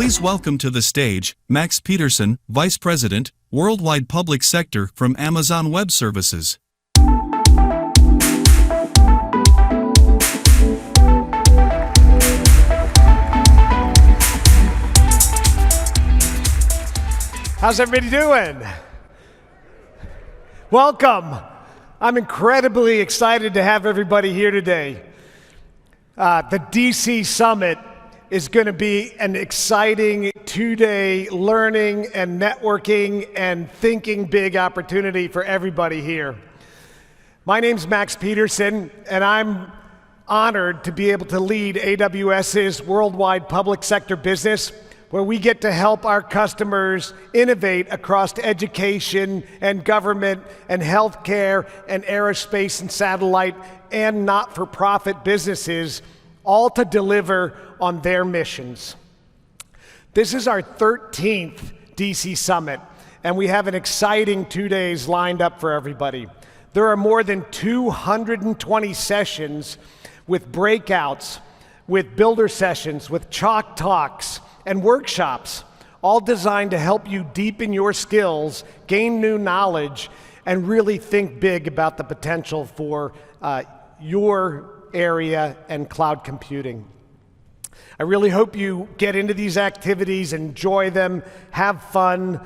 Please welcome to the stage, Max Peterson, Vice President, Worldwide Public Sector from Amazon Web Services. How's everybody doing? Welcome. I'm incredibly excited to have everybody here today. The DC Summit is going to be an exciting two-day learning and networking and thinking big opportunity for everybody here. My name's Max Peterson, and I'm honored to be able to lead AWS's worldwide public sector business, where we get to help our customers innovate across education and government and healthcare and aerospace and satellite and not-for-profit businesses, all to deliver on their missions. This is our 13th DC Summit, and we have an exciting 2 days lined up for everybody. There are more than 220 sessions with breakouts, with builder sessions, with chalk talks, and workshops, all designed to help you deepen your skills, gain new knowledge, and really think big about the potential for your area and cloud computing. I really hope you get into these activities, enjoy them, have fun,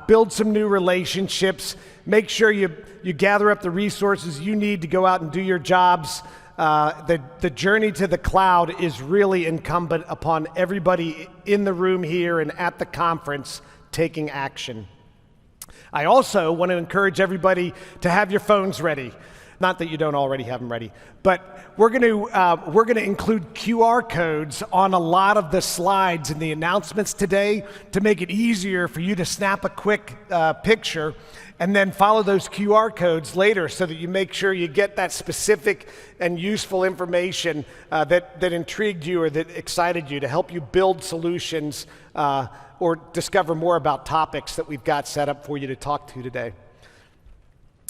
build some new relationships, make sure you gather up the resources you need to go out and do your jobs. The journey to the cloud is really incumbent upon everybody in the room here and at the conference taking action. I also want to encourage everybody to have your phones ready. Not that you don't already have them ready, but we're going to include QR codes on a lot of the slides and the announcements today to make it easier for you to snap a quick picture and then follow those QR codes later so that you make sure you get that specific and useful information that intrigued you or that excited you to help you build solutions or discover more about topics that we've got set up for you to talk to today.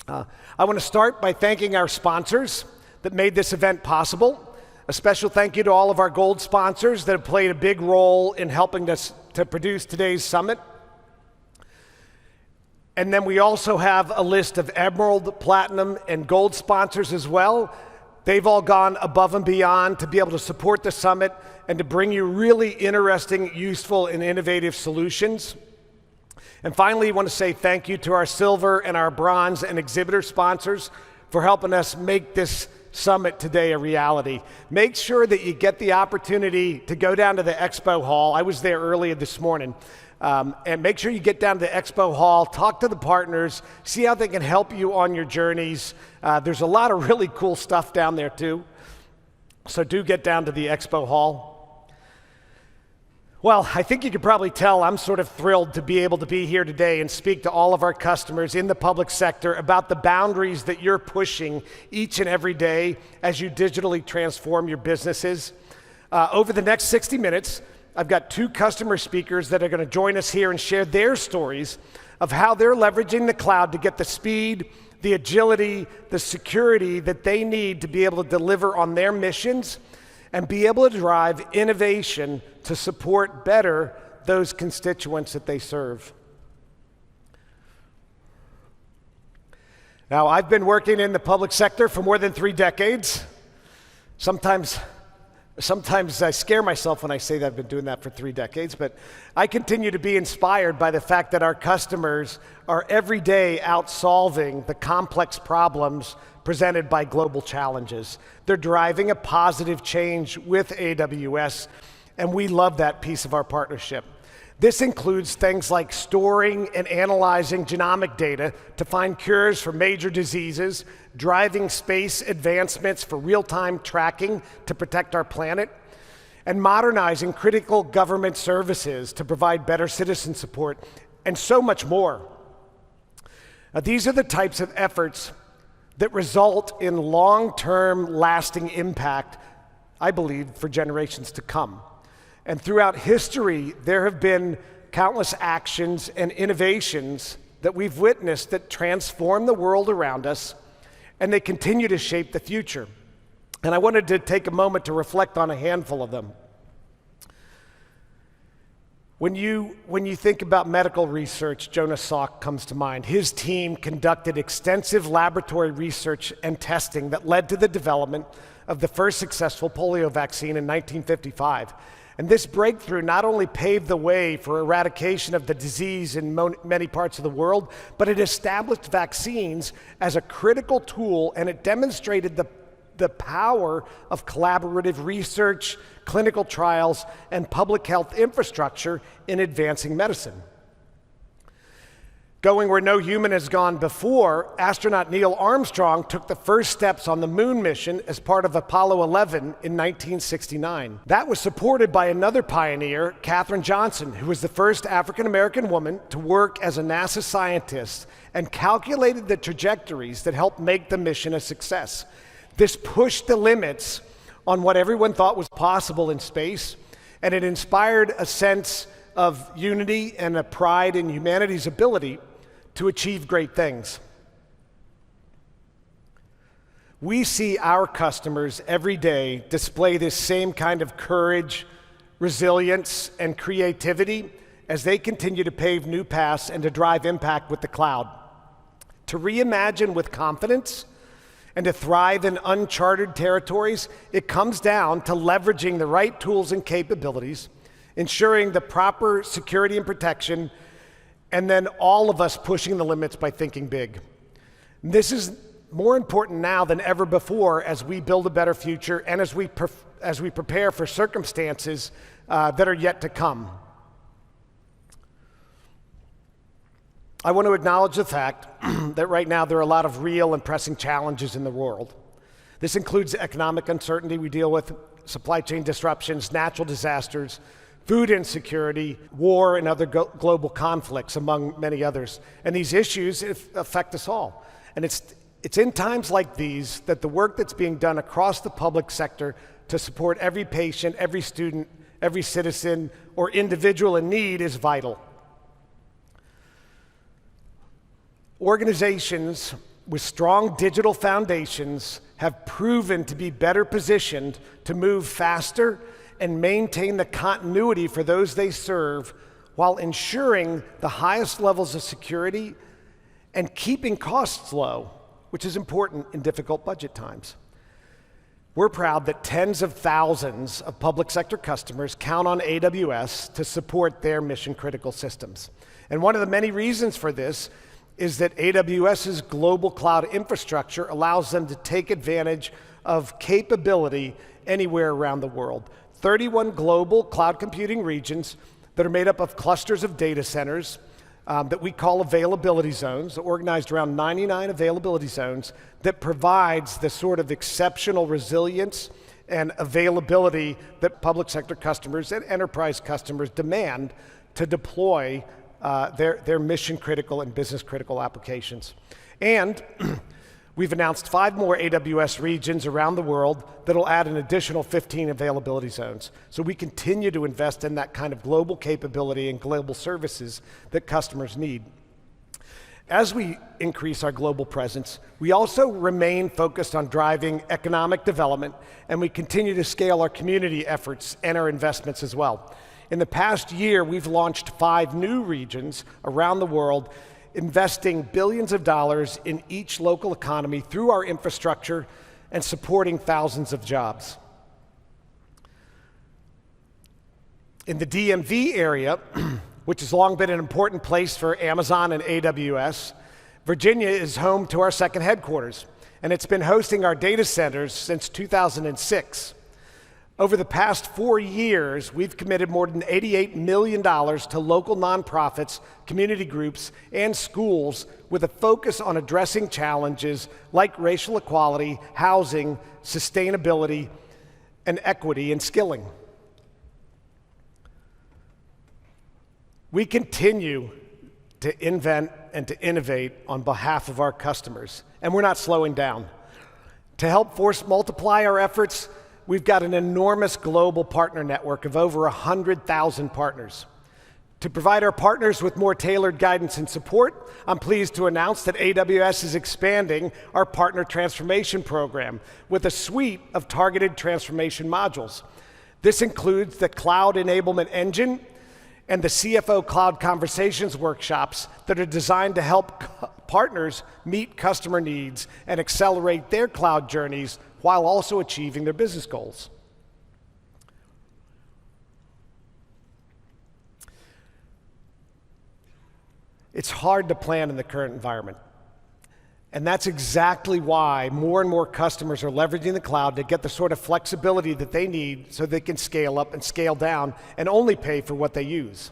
I want to start by thanking our sponsors that made this event possible. A special thank you to all of our gold sponsors that have played a big role in helping us to produce today's summit. And then we also have a list of emerald, platinum, and gold sponsors as well. They've all gone above and beyond to be able to support the summit and to bring you really interesting, useful, and innovative solutions. And finally, I want to say thank you to our silver and our bronze and exhibitor sponsors for helping us make this summit today a reality. Make sure that you get the opportunity to go down to the expo hall. I was there earlier this morning. And make sure you get down to the expo hall, talk to the partners, see how they can help you on your journeys. There's a lot of really cool stuff down there too. So do get down to the expo hall. Well, I think you can probably tell I'm sort of thrilled to be able to be here today and speak to all of our customers in the public sector about the boundaries that you're pushing each and every day as you digitally transform your businesses. Over the next 60 minutes, I've got two customer speakers that are going to join us here and share their stories of how they're leveraging the cloud to get the speed, the agility, the security that they need to be able to deliver on their missions and be able to drive innovation to support better those constituents that they serve. Now, I've been working in the public sector for more than 3 decades. Sometimes I scare myself when I say that I've been doing that for 3 decades, but I continue to be inspired by the fact that our customers are every day out solving the complex problems presented by global challenges. They're driving a positive change with AWS, and we love that piece of our partnership. This includes things like storing and analyzing genomic data to find cures for major diseases, driving space advancements for real-time tracking to protect our planet, and modernizing critical government services to provide better citizen support, and so much more. Now, these are the types of efforts that result in long-term lasting impact, I believe, for generations to come. And throughout history, there have been countless actions and innovations that we've witnessed that transform the world around us, and they continue to shape the future. And I wanted to take a moment to reflect on a handful of them. When you think about medical research, Jonas Salk comes to mind. His team conducted extensive laboratory research and testing that led to the development of the first successful polio vaccine in 1955. And this breakthrough not only paved the way for eradication of the disease in many parts of the world, but it established vaccines as a critical tool, and it demonstrated the power of collaborative research, clinical trials, and public health infrastructure in advancing medicine. Going where no human has gone before, astronaut Neil Armstrong took the first steps on the moon mission as part of Apollo 11 in 1969. That was supported by another pioneer, Katherine Johnson, who was the first African-American woman to work as a NASA scientist and calculated the trajectories that helped make the mission a success. This pushed the limits on what everyone thought was possible in space, and it inspired a sense of unity and a pride in humanity's ability to achieve great things. We see our customers every day display this same kind of courage, resilience, and creativity as they continue to pave new paths and to drive impact with the cloud. To reimagine with confidence and to thrive in uncharted territories, it comes down to leveraging the right tools and capabilities, ensuring the proper security and protection, and then all of us pushing the limits by thinking big. This is more important now than ever before as we build a better future and as we prepare for circumstances that are yet to come. I want to acknowledge the fact that right now there are a lot of real and pressing challenges in the world. This includes economic uncertainty we deal with, supply chain disruptions, natural disasters, food insecurity, war, and other global conflicts, among many others. And these issues affect us all. And it's in times like these that the work that's being done across the public sector to support every patient, every student, every citizen, or individual in need is vital. Organizations with strong digital foundations have proven to be better positioned to move faster and maintain the continuity for those they serve while ensuring the highest levels of security and keeping costs low, which is important in difficult budget times. We're proud that tens of thousands of public sector customers count on AWS to support their mission-critical systems. And one of the many reasons for this is that AWS's global cloud infrastructure allows them to take advantage of capability anywhere around the world. 31 global cloud computing regions that are made up of clusters of data centers that we call availability zones, organized around 99 availability zones that provides the sort of exceptional resilience and availability that public sector customers and enterprise customers demand to deploy their mission-critical and business-critical applications. And we've announced 5 more AWS regions around the world that will add an additional 15 availability zones. So we continue to invest in that kind of global capability and global services that customers need. As we increase our global presence, we also remain focused on driving economic development, and we continue to scale our community efforts and our investments as well. In the past year, we've launched 5 new regions around the world, investing billions of dollars in each local economy through our infrastructure and supporting thousands of jobs. In the DMV area, which has long been an important place for Amazon and AWS, Virginia is home to our second headquarters, and it's been hosting our data centers since 2006. Over the past 4 years, we've committed more than $88 million to local nonprofits, community groups, and schools with a focus on addressing challenges like racial equality, housing, sustainability, and equity and skilling. We continue to invent and to innovate on behalf of our customers, and we're not slowing down. To help force multiply our efforts, we've got an enormous global partner network of over 100,000 partners. To provide our partners with more tailored guidance and support, I'm pleased to announce that AWS is expanding our partner transformation program with a suite of targeted transformation modules. This includes the Cloud Enablement Engine and the CFO Cloud Conversations workshops that are designed to help partners meet customer needs and accelerate their cloud journeys while also achieving their business goals. It's hard to plan in the current environment. And that's exactly why more and more customers are leveraging the cloud to get the sort of flexibility that they need so they can scale up and scale down and only pay for what they use.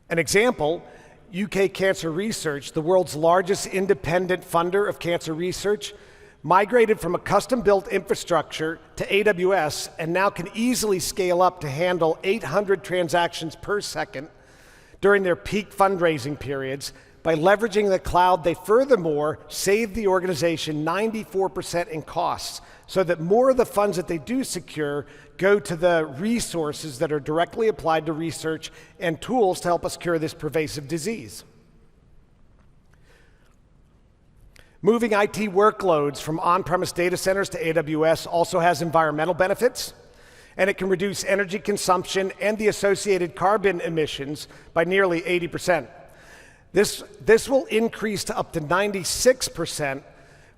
An example, UK Cancer Research, the world's largest independent funder of cancer research, migrated from a custom-built infrastructure to AWS and now can easily scale up to handle 800 transactions per second during their peak fundraising periods. By leveraging the cloud, they furthermore save the organization 94% in costs, so that more of the funds that they do secure go to the resources that are directly applied to research and tools to help us cure this pervasive disease. Moving IT workloads from on-premise data centers to AWS also has environmental benefits, and it can reduce energy consumption and the associated carbon emissions by nearly 80%. This will increase to up to 96%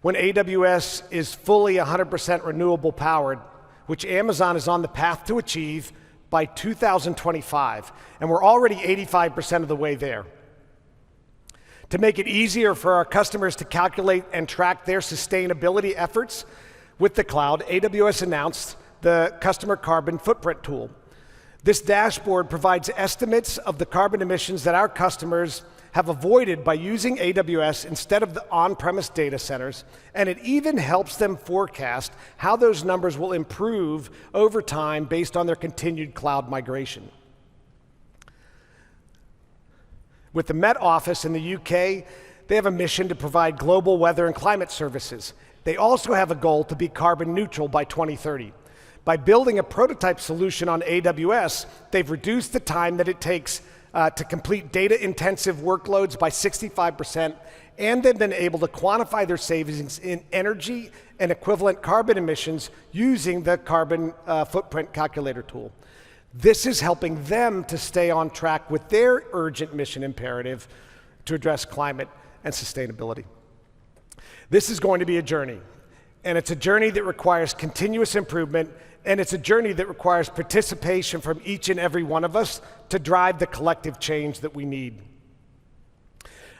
when AWS is fully 100% renewable powered, which Amazon is on the path to achieve by 2025, and we're already 85% of the way there. To make it easier for our customers to calculate and track their sustainability efforts with the cloud, AWS announced the Customer Carbon Footprint tool. This dashboard provides estimates of the carbon emissions that our customers have avoided by using AWS instead of the on-premise data centers, and it even helps them forecast how those numbers will improve over time based on their continued cloud migration. With the Met Office in the UK, they have a mission to provide global weather and climate services. They also have a goal to be carbon neutral by 2030. By building a prototype solution on AWS, they've reduced the time that it takes to complete data-intensive workloads by 65%, and they've been able to quantify their savings in energy and equivalent carbon emissions using the carbon footprint calculator tool. This is helping them to stay on track with their urgent mission imperative to address climate and sustainability. This is going to be a journey, and it's a journey that requires continuous improvement, and it's a journey that requires participation from each and every one of us to drive the collective change that we need.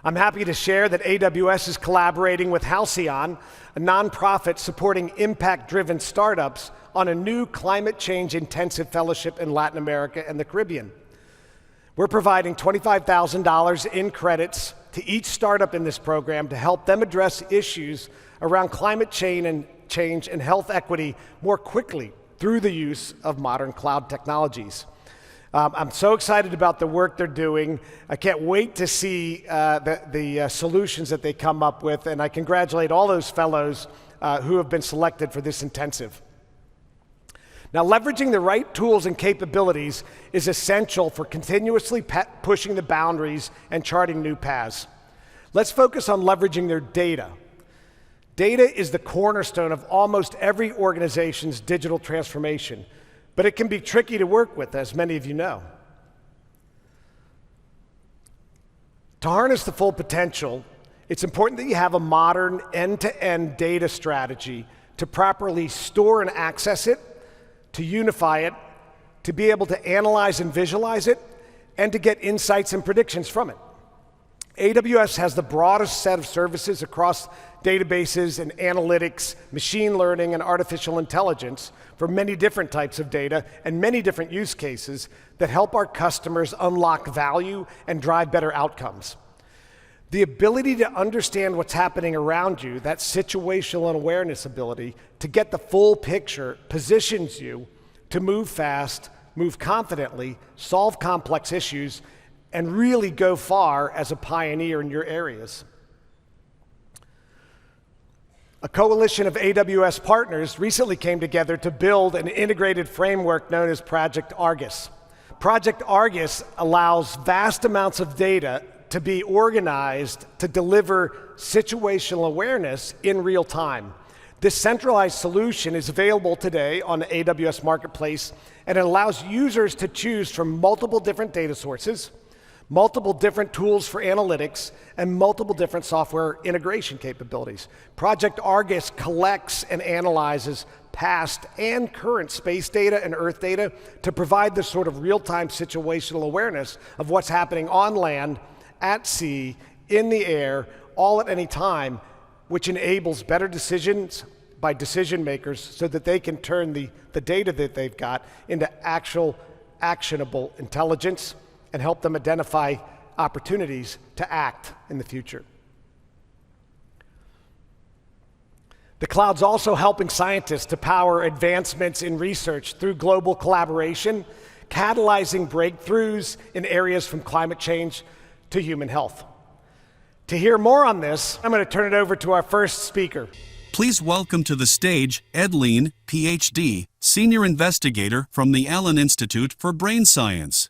I'm happy to share that AWS is collaborating with Halcyon, a nonprofit supporting impact-driven startups, on a new climate change intensive fellowship in Latin America and the Caribbean. We're providing $25,000 in credits to each startup in this program to help them address issues around climate change and health equity more quickly through the use of modern cloud technologies. I'm so excited about the work they're doing. I can't wait to see the solutions that they come up with, and I congratulate all those fellows who have been selected for this intensive. Now, leveraging the right tools and capabilities is essential for continuously pushing the boundaries and charting new paths. Let's focus on leveraging their data. Data is the cornerstone of almost every organization's digital transformation, but it can be tricky to work with, as many of you know. To harness the full potential, it's important that you have a modern end-to-end data strategy to properly store and access it, to unify it, to be able to analyze and visualize it, and to get insights and predictions from it. AWS has the broadest set of services across databases and analytics, machine learning, and artificial intelligence for many different types of data and many different use cases that help our customers unlock value and drive better outcomes. The ability to understand what's happening around you, that situational and awareness ability, to get the full picture positions you to move fast, move confidently, solve complex issues, and really go far as a pioneer in your areas. A coalition of AWS partners recently came together to build an integrated framework known as Project Argus. Project Argus allows vast amounts of data to be organized to deliver situational awareness in real time. This centralized solution is available today on the AWS Marketplace, and it allows users to choose from multiple different data sources, multiple different tools for analytics, and multiple different software integration capabilities. Project Argus collects and analyzes past and current space data and Earth data to provide this sort of real-time situational awareness of what's happening on land, at sea, in the air, all at any time, which enables better decisions by decision makers so that they can turn the data that they've got into actual actionable intelligence and help them identify opportunities to act in the future. The cloud's also helping scientists to power advancements in research through global collaboration, catalyzing breakthroughs in areas from climate change to human health. To hear more on this, I'm going to turn it over to our first speaker. Please welcome to the stage Ed Lein, Ph.D., Senior Investigator from the Allen Institute for Brain Science.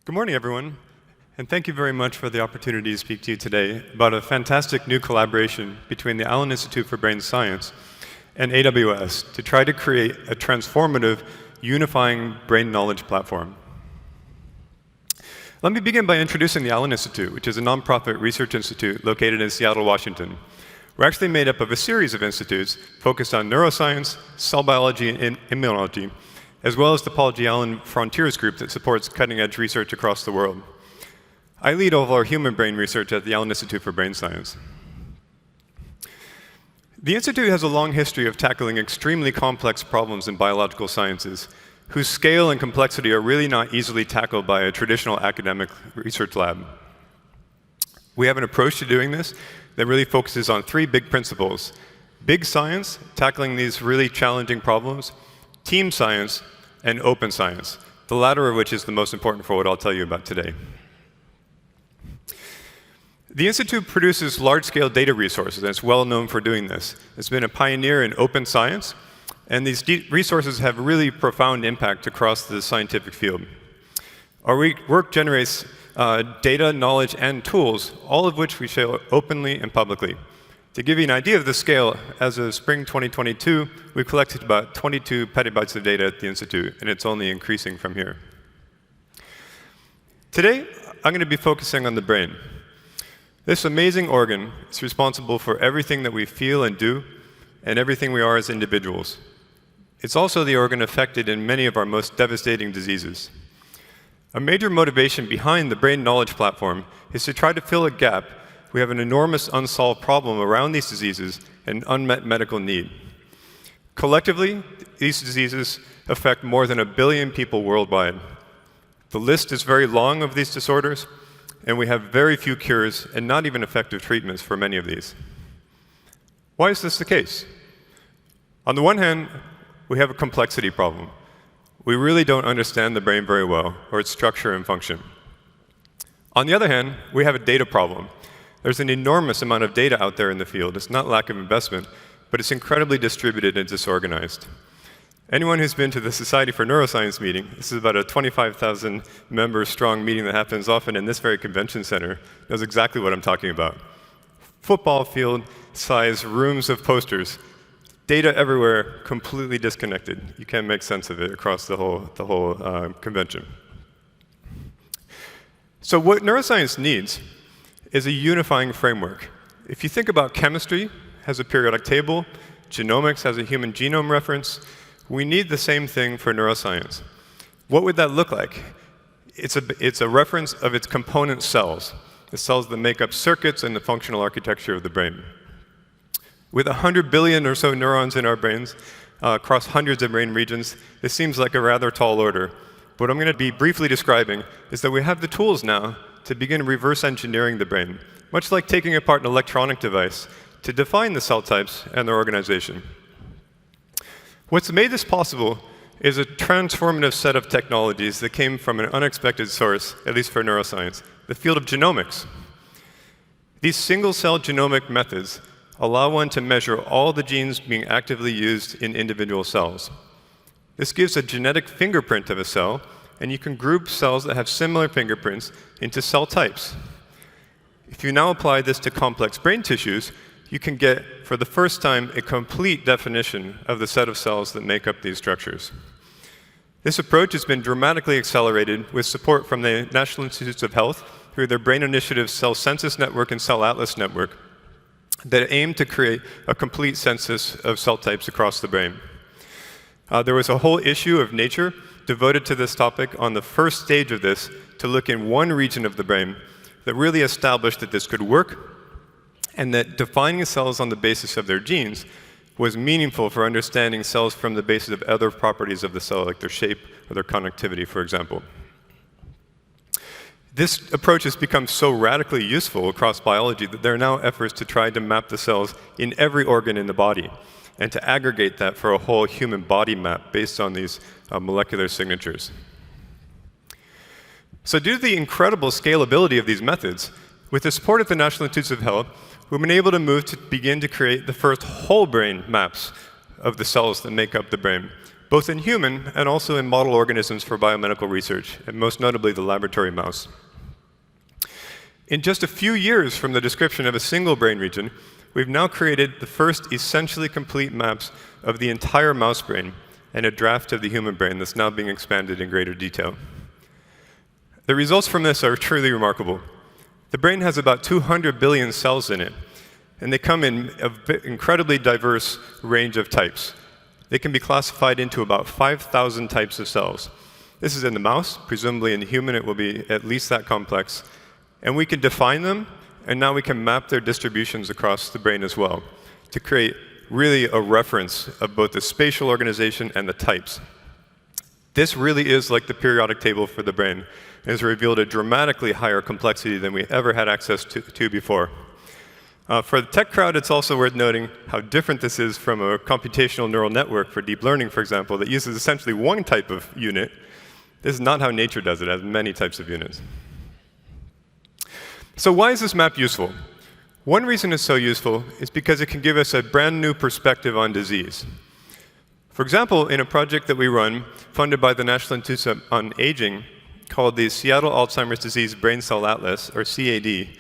Good morning, everyone, and thank you very much for the opportunity to speak to you today about a fantastic new collaboration between the Allen Institute for Brain Science and AWS to try to create a transformative, unifying brain knowledge platform. Let me begin by introducing the Allen Institute, which is a nonprofit research institute located in Seattle, Washington. We're actually made up of a series of institutes focused on neuroscience, cell biology, and immunology, as well as the Paul G. Allen Frontiers Group that supports cutting-edge research across the world. I lead all of our human brain research at the Allen Institute for Brain Science. The Institute has a long history of tackling extremely complex problems in biological sciences, whose scale and complexity are really not easily tackled by a traditional academic research lab. We have an approach to doing this that really focuses on three big principles: big science, tackling these really challenging problems; team science; and open science, the latter of which is the most important for what I'll tell you about today. The Institute produces large-scale data resources, and it's well known for doing this. It's been a pioneer in open science, and these resources have really profound impact across the scientific field. Our work generates data, knowledge, and tools, all of which we share openly and publicly. To give you an idea of the scale, as of spring 2022, we've collected about 22 petabytes of data at the Institute, and it's only increasing from here. Today, I'm going to be focusing on the brain. This amazing organ is responsible for everything that we feel and do, and everything we are as individuals. It's also the organ affected in many of our most devastating diseases. A major motivation behind the Brain Knowledge Platform is to try to fill a gap. We have an enormous unsolved problem around these diseases and unmet medical need. Collectively, these diseases affect more than 1 billion people worldwide. The list is very long of these disorders, and we have very few cures and not even effective treatments for many of these. Why is this the case? On the one hand, we have a complexity problem. We really don't understand the brain very well, or its structure and function. On the other hand, we have a data problem. There's an enormous amount of data out there in the field. It's not lack of investment, but it's incredibly distributed and disorganized. Anyone who's been to the Society for Neuroscience meeting, this is about a 25,000 member strong meeting that happens often in this very convention center, knows exactly what I'm talking about. Football field size rooms of posters, data everywhere, completely disconnected. You can't make sense of it across the whole convention. So what neuroscience needs is a unifying framework. If you think about chemistry, has a periodic table, genomics has a human genome reference, we need the same thing for neuroscience. What would that look like? It's a reference of its component cells, the cells that make up circuits and the functional architecture of the brain. With 100 billion or so neurons in our brains, across hundreds of brain regions, this seems like a rather tall order. What I'm going to be briefly describing is that we have the tools now to begin reverse engineering the brain, much like taking apart an electronic device to define the cell types and their organization. What's made this possible is a transformative set of technologies that came from an unexpected source, at least for neuroscience, the field of genomics. These single-cell genomic methods allow one to measure all the genes being actively used in individual cells. This gives a genetic fingerprint of a cell, and you can group cells that have similar fingerprints into cell types. If you now apply this to complex brain tissues, you can get, for the first time, a complete definition of the set of cells that make up these structures. This approach has been dramatically accelerated with support from the National Institutes of Health through their Brain Initiative Cell Census Network and Cell Atlas Network that aim to create a complete census of cell types across the brain. There was a whole issue of Nature devoted to this topic on the first stage of this to look in one region of the brain that really established that this could work and that defining cells on the basis of their genes was meaningful for understanding cells from the basis of other properties of the cell, like their shape or their connectivity, for example. This approach has become so radically useful across biology that there are now efforts to try to map the cells in every organ in the body and to aggregate that for a whole human body map based on these molecular signatures. So due to the incredible scalability of these methods, with the support of the National Institutes of Health, we've been able to move to begin to create the first whole brain maps of the cells that make up the brain, both in human and also in model organisms for biomedical research, and most notably the laboratory mouse. In just a few years from the description of a single brain region, we've now created the first essentially complete maps of the entire mouse brain and a draft of the human brain that's now being expanded in greater detail. The results from this are truly remarkable. The brain has about 200 billion cells in it, and they come in an incredibly diverse range of types. They can be classified into about 5,000 types of cells. This is in the mouse. Presumably in the human it will be at least that complex. And we can define them, and now we can map their distributions across the brain as well to create really a reference of both the spatial organization and the types. This really is like the periodic table for the brain, and has revealed a dramatically higher complexity than we ever had access to before. For the tech crowd, it's also worth noting how different this is from a computational neural network for deep learning, for example, that uses essentially one type of unit. This is not how nature does it. It has many types of units. So why is this map useful? One reason it's so useful is because it can give us a brand new perspective on disease. For example, in a project that we run, funded by the National Institute on Aging, called the Seattle Alzheimer's Disease Brain Cell Atlas, or CAD,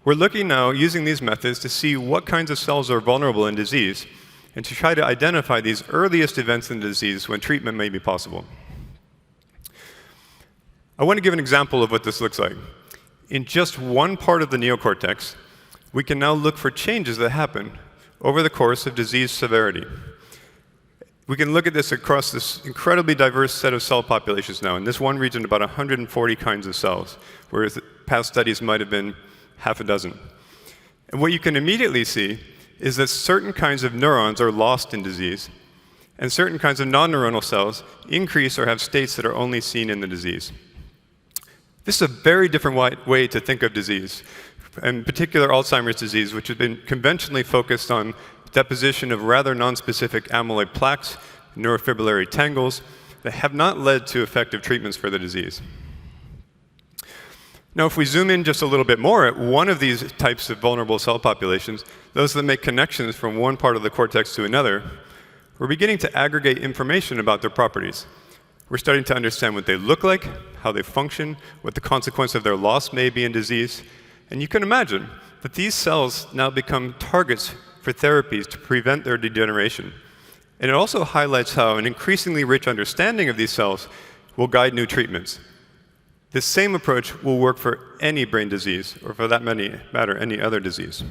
we're looking now, using these methods, to see what kinds of cells are vulnerable in disease, and to try to identify these earliest events in the disease when treatment may be possible. I want to give an example of what this looks like. In just one part of the neocortex, we can now look for changes that happen over the course of disease severity. We can look at this across this incredibly diverse set of cell populations now. In this one region, about 140 kinds of cells, whereas past studies might have been half a dozen. And what you can immediately see is that certain kinds of neurons are lost in disease, and certain kinds of non-neuronal cells increase or have states that are only seen in the disease. This is a very different way to think of disease, in particular Alzheimer's disease, which has been conventionally focused on deposition of rather nonspecific amyloid plaques, neurofibrillary tangles, that have not led to effective treatments for the disease. Now, if we zoom in just a little bit more at one of these types of vulnerable cell populations, those that make connections from one part of the cortex to another, we're beginning to aggregate information about their properties. We're starting to understand what they look like, how they function, what the consequence of their loss may be in disease. And you can imagine that these cells now become targets for therapies to prevent their degeneration. And it also highlights how an increasingly rich understanding of these cells will guide new treatments. This same approach will work for any brain disease, or for that matter, any other disease.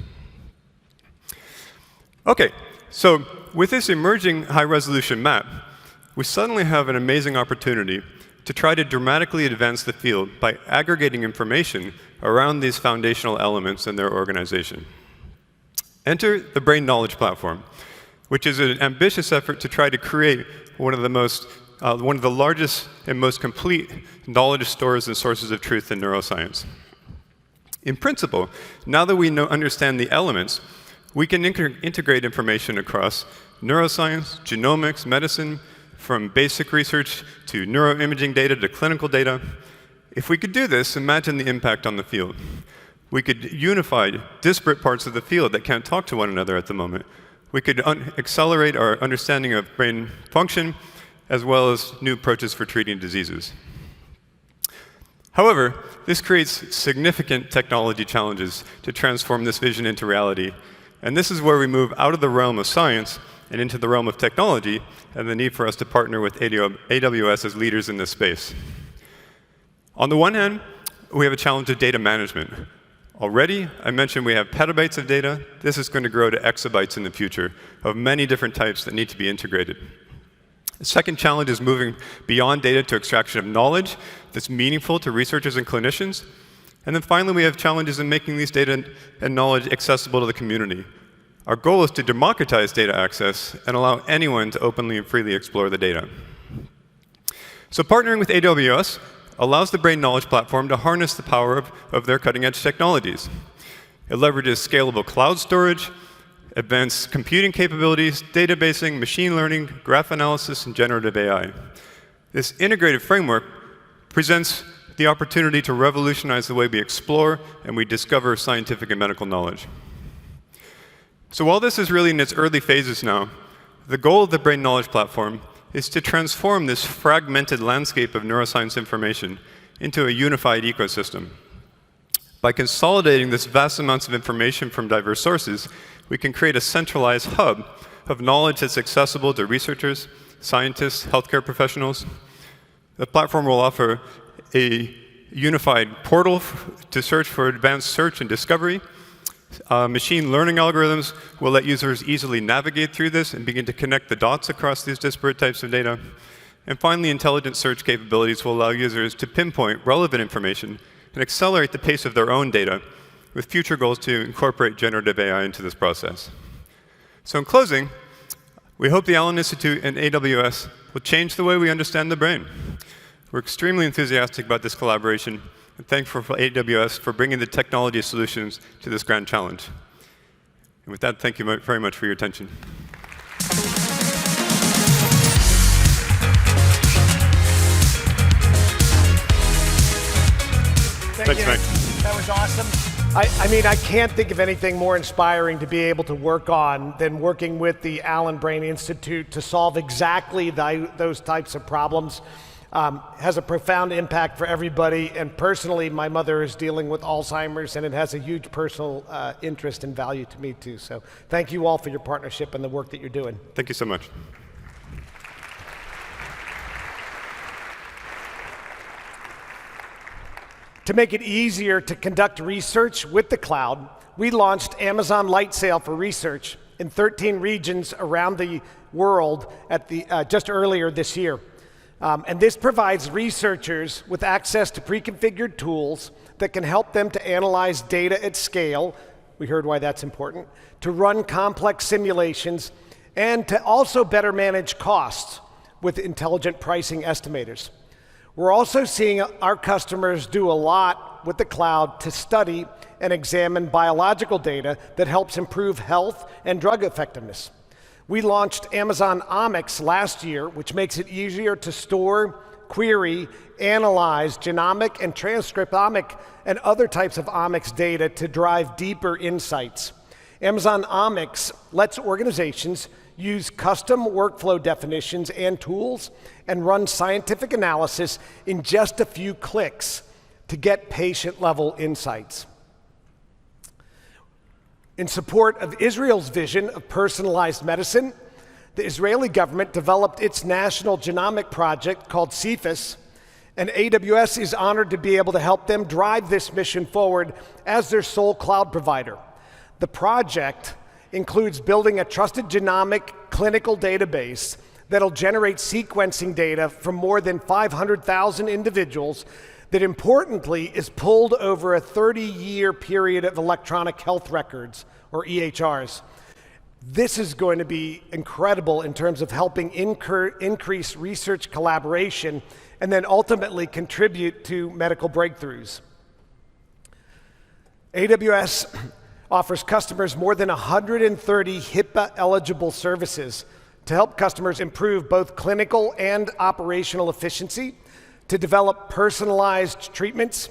Okay, so with this emerging high-resolution map, we suddenly have an amazing opportunity to try to dramatically advance the field by aggregating information around these foundational elements in their organization. Enter the Brain Knowledge Platform, which is an ambitious effort to try to create one of the largest and most complete knowledge stores and sources of truth in neuroscience. In principle, now that we understand the elements, we can integrate information across neuroscience, genomics, medicine, from basic research to neuroimaging data to clinical data. If we could do this, imagine the impact on the field. We could unify disparate parts of the field that can't talk to one another at the moment. We could accelerate our understanding of brain function as well as new approaches for treating diseases. However, this creates significant technology challenges to transform this vision into reality. And this is where we move out of the realm of science and into the realm of technology, and the need for us to partner with AWS as leaders in this space. On the one hand, we have a challenge of data management. Already, I mentioned we have petabytes of data. This is going to grow to exabytes in the future of many different types that need to be integrated. The second challenge is moving beyond data to extraction of knowledge that's meaningful to researchers and clinicians. And then finally, we have challenges in making these data and knowledge accessible to the community. Our goal is to democratize data access and allow anyone to openly and freely explore the data. So partnering with AWS allows the Brain Knowledge Platform to harness the power of their cutting-edge technologies. It leverages scalable cloud storage, advanced computing capabilities, databasing, machine learning, graph analysis, and generative AI. This integrated framework presents the opportunity to revolutionize the way we explore and we discover scientific and medical knowledge. So while this is really in its early phases now, the goal of the Brain Knowledge Platform is to transform this fragmented landscape of neuroscience information into a unified ecosystem. By consolidating this vast amounts of information from diverse sources, we can create a centralized hub of knowledge that's accessible to researchers, scientists, healthcare professionals. The platform will offer a unified portal to search for advanced search and discovery. Machine learning algorithms will let users easily navigate through this and begin to connect the dots across these disparate types of data. And finally, intelligent search capabilities will allow users to pinpoint relevant information and accelerate the pace of their own data, with future goals to incorporate generative AI into this process. So in closing, we hope the Allen Institute and AWS will change the way we understand the brain. We're extremely enthusiastic about this collaboration and thankful for AWS for bringing the technology solutions to this grand challenge. And with that, thank you very much for your attention. Thanks, Mike. That was awesome. I mean, I can't think of anything more inspiring to be able to work on than working with the Allen Brain Institute to solve exactly those types of problems. Has a profound impact for everybody, and personally, my mother is dealing with Alzheimer's, and it has a huge personal interest and value to me too. So thank you all for your partnership and the work that you're doing. Thank you so much. To make it easier to conduct research with the cloud, we launched Amazon Lightsail for Research in 13 regions around the world just earlier this year. And this provides researchers with access to pre-configured tools that can help them to analyze data at scale, we heard why that's important, to run complex simulations, and to also better manage costs with intelligent pricing estimators. We're also seeing our customers do a lot with the cloud to study and examine biological data that helps improve health and drug effectiveness. We launched Amazon Omics last year, which makes it easier to store, query, analyze genomic and transcriptomic and other types of omics data to drive deeper insights. Amazon Omics lets organizations use custom workflow definitions and tools and run scientific analysis in just a few clicks to get patient-level insights. In support of Israel's vision of personalized medicine, the Israeli government developed its national genomic project called CEPHAS, and AWS is honored to be able to help them drive this mission forward as their sole cloud provider. The project includes building a trusted genomic clinical database that'll generate sequencing data from more than 500,000 individuals that importantly is pulled over a 30-year period of electronic health records, or EHRs. This is going to be incredible in terms of helping increase research collaboration and then ultimately contribute to medical breakthroughs. AWS offers customers more than 130 HIPAA-eligible services to help customers improve both clinical and operational efficiency, to develop personalized treatments,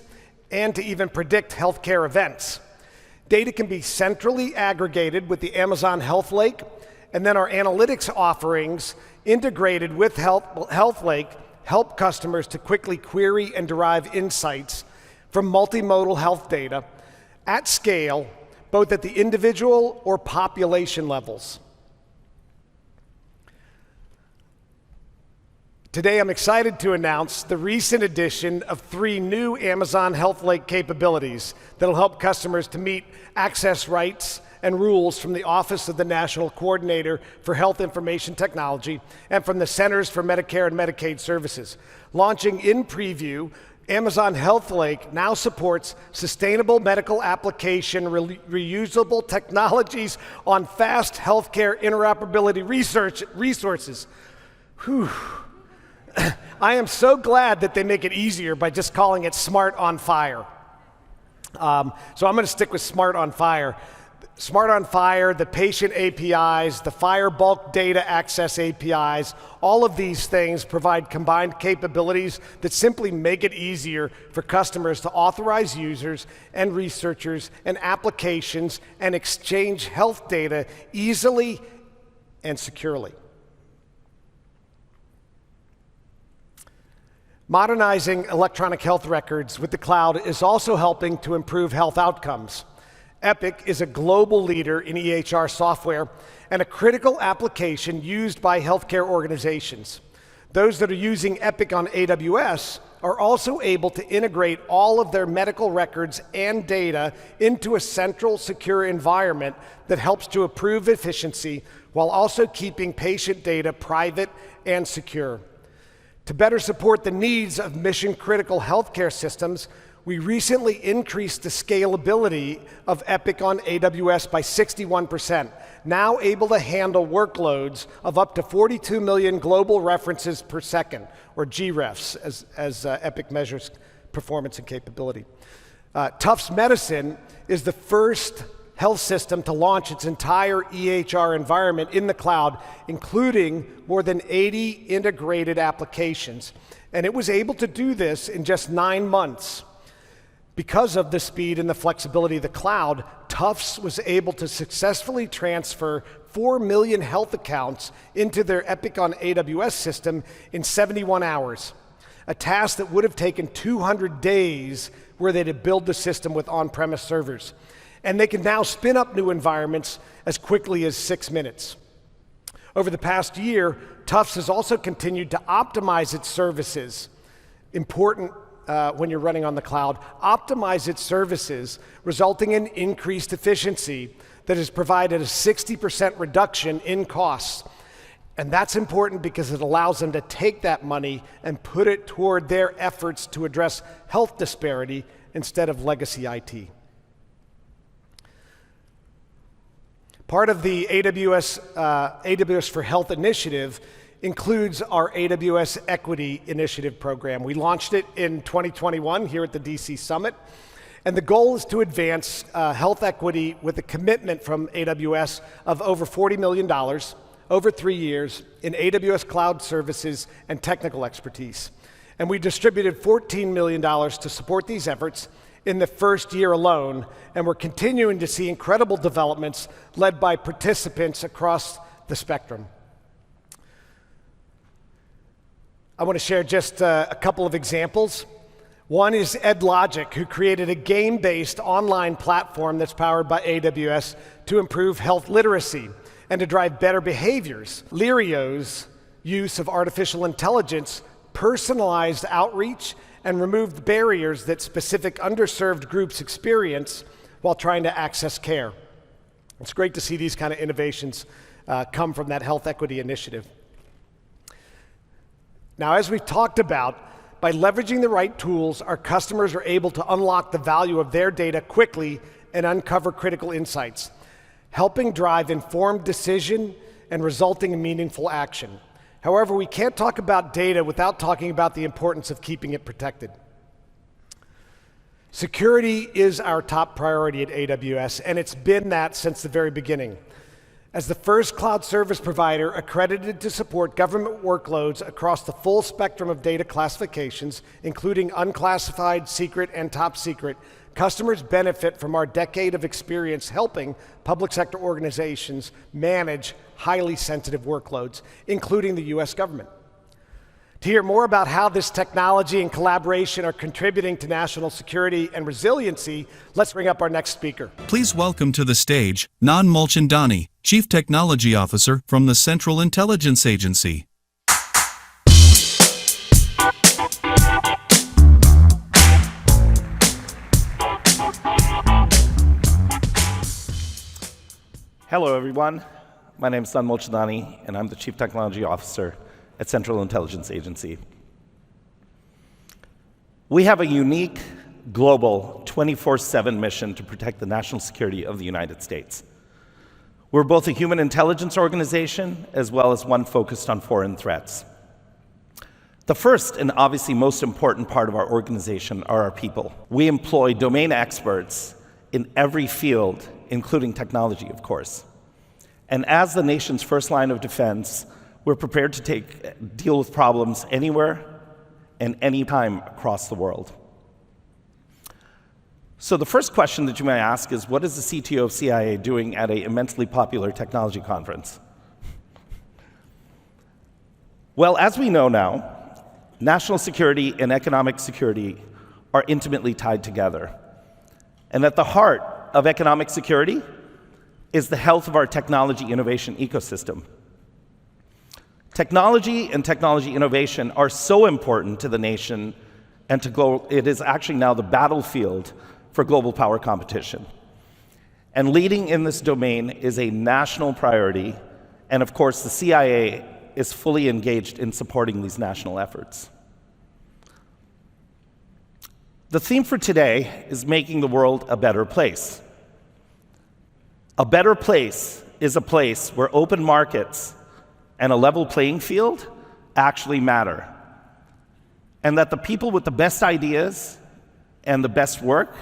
and to even predict healthcare events. Data can be centrally aggregated with the Amazon Health Lake And then our analytics offerings integrated with Health Lake help customers to quickly query and derive insights from multimodal health data at scale, both at the individual or population levels. Today, I'm excited to announce the recent addition of 3 new Amazon Health Lake capabilities that'll help customers to meet access rights and rules from the Office of the National Coordinator for Health Information Technology and from the Centers for Medicare and Medicaid Services. Launching in preview, Amazon Health Lake now supports sustainable medical application reusable technologies on fast healthcare interoperability resources. Whew. I am so glad that they make it easier by just calling it Smart on Fire. So I'm going to stick with Smart on Fire. Smart on Fire, the patient APIs, the Fire bulk data access APIs, all of these things provide combined capabilities that simply make it easier for customers to authorize users and researchers and applications and exchange health data easily and securely. Modernizing electronic health records with the cloud is also helping to improve health outcomes. Epic is a global leader in EHR software and a critical application used by healthcare organizations. Those that are using Epic on AWS are also able to integrate all of their medical records and data into a central, secure environment that helps to improve efficiency while also keeping patient data private and secure. To better support the needs of mission-critical healthcare systems, we recently increased the scalability of Epic on AWS by 61%, now able to handle workloads of up to 42 million global references per second, or GREFs, as Epic measures performance and capability. Tufts Medicine is the first health system to launch its entire EHR environment in the cloud, including more than 80 integrated applications. And it was able to do this in just 9 months. Because of the speed and the flexibility of the cloud, Tufts was able to successfully transfer 4 million health accounts into their Epic on AWS system in 71 hours, a task that would have taken 200 days were they to build the system with on-premise servers. And they can now spin up new environments as quickly as 6 minutes. Over the past year, Tufts has also continued to optimize its services. Important when you're running on the cloud, optimize its services, resulting in increased efficiency that has provided a 60% reduction in costs. And that's important because it allows them to take that money and put it toward their efforts to address health disparity instead of legacy IT. Part of the AWS for Health initiative includes our AWS Equity Initiative program. We launched it in 2021 here at the DC Summit, and the goal is to advance health equity with a commitment from AWS of over $40 million over 3 years in AWS cloud services and technical expertise. And we distributed $14 million to support these efforts in the first year alone, and we're continuing to see incredible developments led by participants across the spectrum. I want to share just a couple of examples. One is EdLogic, who created a game-based online platform that's powered by AWS to improve health literacy and to drive better behaviors. Lirio's use of artificial intelligence personalized outreach and removed barriers that specific underserved groups experience while trying to access care. It's great to see these kind of innovations come from that health equity initiative. Now, as we've talked about, by leveraging the right tools, our customers are able to unlock the value of their data quickly and uncover critical insights, helping drive informed decision and resulting in meaningful action. However, we can't talk about data without talking about the importance of keeping it protected. Security is our top priority at AWS, and it's been that since the very beginning. As the first cloud service provider accredited to support government workloads across the full spectrum of data classifications, including unclassified, secret, and top secret, customers benefit from our decade of experience helping public sector organizations manage highly sensitive workloads, including the US government. To hear more about how this technology and collaboration are contributing to national security and resiliency, let's bring up our next speaker. Please welcome to the stage Nand Mulchandani, Chief Technology Officer from the Central Intelligence Agency. Hello, everyone. My name is Nand Mulchandani, and I'm the Chief Technology Officer at Central Intelligence Agency. We have a unique, global, 24/7 mission to protect the national security of the United States. We're both a human intelligence organization as well as one focused on foreign threats. The first and obviously most important part of our organization are our people. We employ domain experts in every field, including technology, of course. And as the nation's first line of defense, we're prepared to deal with problems anywhere and anytime across the world. So the first question that you may ask is, what is the CTO of CIA doing at an immensely popular technology conference? Well, as we know now, national security and economic security are intimately tied together. And at the heart of economic security is the health of our technology innovation ecosystem. Technology and technology innovation are so important to the nation and to it is actually now the battlefield for global power competition. And leading in this domain is a national priority, and of course the CIA is fully engaged in supporting these national efforts. The theme for today is making the world a better place. A better place is a place where open markets and a level playing field actually matter, and that the people with the best ideas and the best work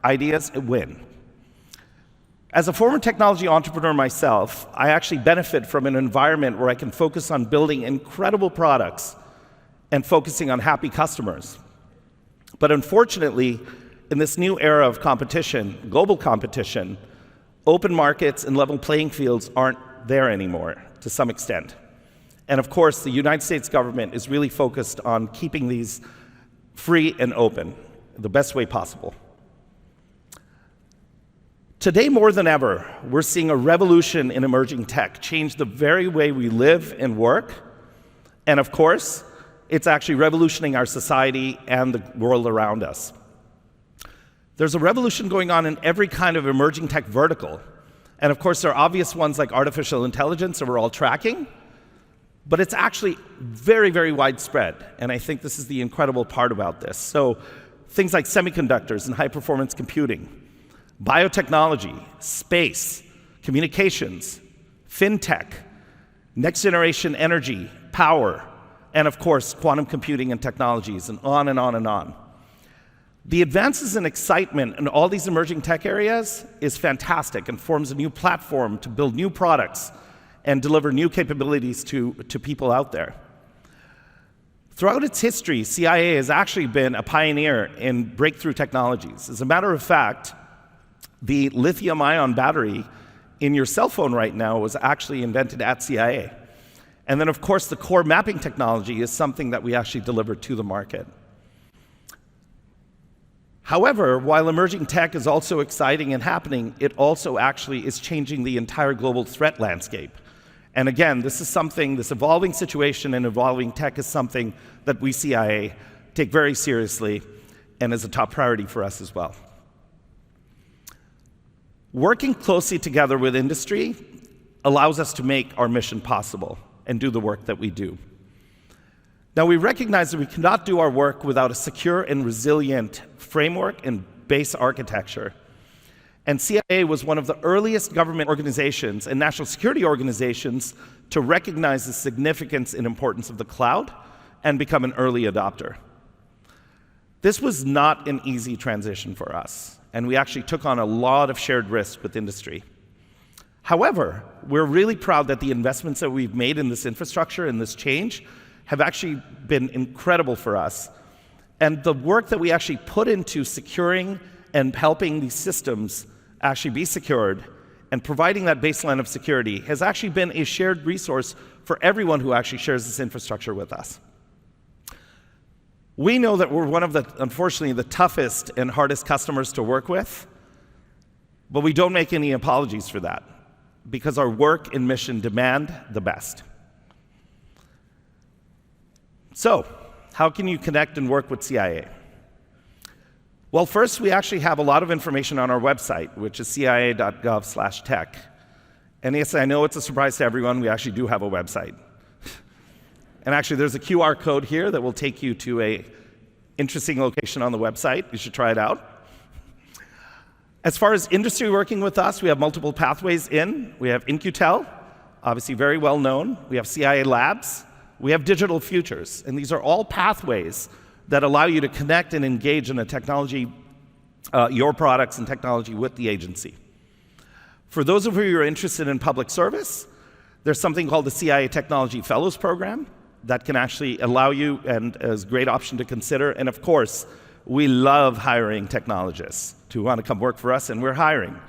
ideas win. As a former technology entrepreneur myself, I actually benefit from an environment where I can focus on building incredible products and focusing on happy customers. But unfortunately, in this new era of competition, global competition, open markets and level playing fields aren't there anymore to some extent. And of course, the United States government is really focused on keeping these free and open the best way possible. Today, more than ever, we're seeing a revolution in emerging tech change the very way we live and work. And of course, it's actually revolutioning our society and the world around us. There's a revolution going on in every kind of emerging tech vertical. And of course, there are obvious ones like artificial intelligence that we're all tracking, but it's actually very, very widespread. And I think this is the incredible part about this. So things like semiconductors and high-performance computing, biotechnology, space, communications, fintech, next-generation energy, power, and of course, quantum computing and technologies, and on and on and on. The advances and excitement in all these emerging tech areas is fantastic and forms a new platform to build new products and deliver new capabilities to people out there. Throughout its history, CIA has actually been a pioneer in breakthrough technologies. As a matter of fact, the lithium-ion battery in your cell phone right now was actually invented at CIA. And then, of course, the core mapping technology is something that we actually delivered to the market. However, while emerging tech is also exciting and happening, it also actually is changing the entire global threat landscape. And again, this evolving situation and evolving tech is something that we CIA take very seriously and is a top priority for us as well. Working closely together with industry allows us to make our mission possible and do the work that we do. Now, we recognize that we cannot do our work without a secure and resilient framework and base architecture. And CIA was one of the earliest government organizations and national security organizations to recognize the significance and importance of the cloud and become an early adopter. This was not an easy transition for us, and we actually took on a lot of shared risk with industry. However, we're really proud that the investments that we've made in this infrastructure and this change have actually been incredible for us. And the work that we actually put into securing and helping these systems actually be secured and providing that baseline of security has actually been a shared resource for everyone who actually shares this infrastructure with us. We know that we're one of the, unfortunately, the toughest and hardest customers to work with, but we don't make any apologies for that because our work and mission demand the best. So, how can you connect and work with CIA? Well, first, we actually have a lot of information on our website, which is cia.gov/tech. And yes, I know it's a surprise to everyone, we actually do have a website. And actually, there's a QR code here that will take you to an interesting location on the website. You should try it out. As far as industry working with us, we have multiple pathways in. We have In-Q-Tel, obviously very well known. We have CIA Labs. We have Digital Futures. And these are all pathways that allow you to connect and engage in a technology, your products and technology with the agency. For those of you who are interested in public service, there's something called the CIA Technology Fellows Program that can actually allow you and is a great option to consider. And of course, we love hiring technologists who want to come work for us, and we're hiring.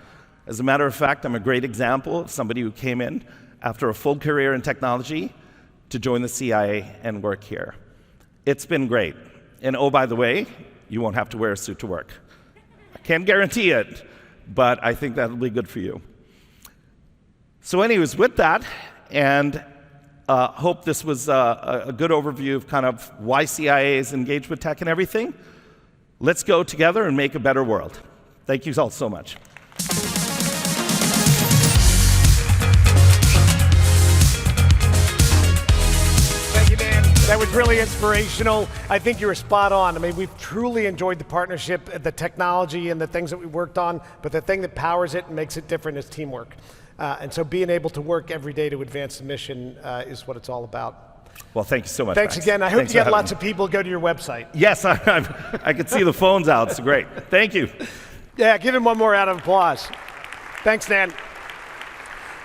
As a matter of fact, I'm a great example of somebody who came in after a full career in technology to join the CIA and work here. It's been great. And oh, by the way, you won't have to wear a suit to work. I can't guarantee it, but I think that'll be good for you. So anyways, with that, and hope this was a good overview of kind of why CIA is engaged with tech and everything. Let's go together and make a better world. Thank you all so much. Thank you, Nand. That was really inspirational. I think you were spot on. I mean, we've truly enjoyed the partnership, the technology, and the things that we worked on, but the thing that powers it and makes it different is teamwork. And so being able to work every day to advance the mission is what it's all about. Well, thank you so much. Thanks Max. again. I hope Thanks you get lots of people go to your website. Yes, I could see the phones out. It's great. Thank you. Yeah, give him one more round of applause. Thanks, Nand.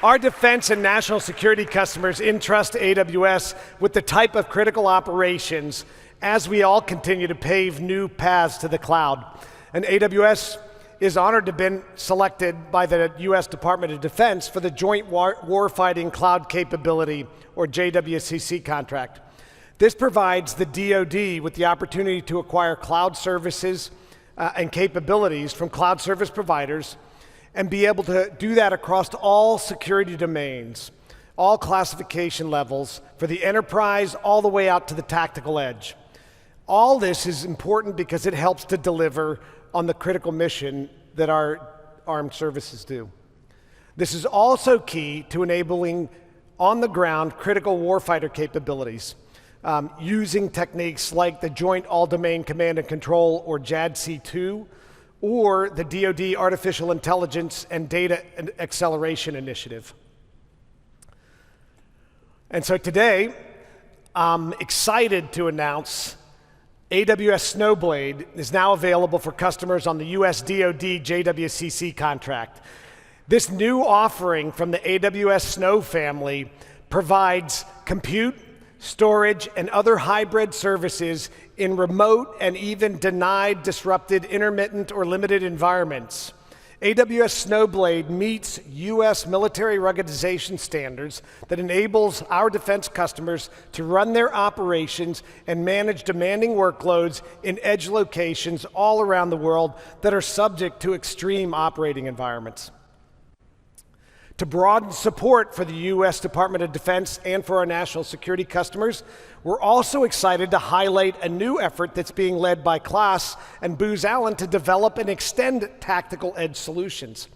Our defense and national security customers entrust AWS with the type of critical operations as we all continue to pave new paths to the cloud. And AWS is honored to have been selected by the U.S. Department of Defense for the Joint Warfighting Cloud Capability, or JWCC contract. This provides the DoD with the opportunity to acquire cloud services and capabilities from cloud service providers and be able to do that across all security domains, all classification levels, for the enterprise all the way out to the tactical edge. All this is important because it helps to deliver on the critical mission that our armed services do. This is also key to enabling on-the-ground critical warfighter capabilities, using techniques like the Joint All-Domain Command and Control, or JADC2, or the DoD Artificial Intelligence and Data Acceleration Initiative. And so today, I'm excited to announce AWS Snowblade is now available for customers on the US DoD JWCC contract. This new offering from the AWS Snow family provides compute, storage, and other hybrid services in remote and even denied, disrupted, intermittent, or limited environments. AWS Snowblade meets US military ruggedization standards that enables our defense customers to run their operations and manage demanding workloads in edge locations all around the world that are subject to extreme operating environments. To broaden support for the U.S. Department of Defense and for our national security customers, we're also excited to highlight a new effort that's being led by Klaas and Booz Allen to develop and extend tactical edge solutions.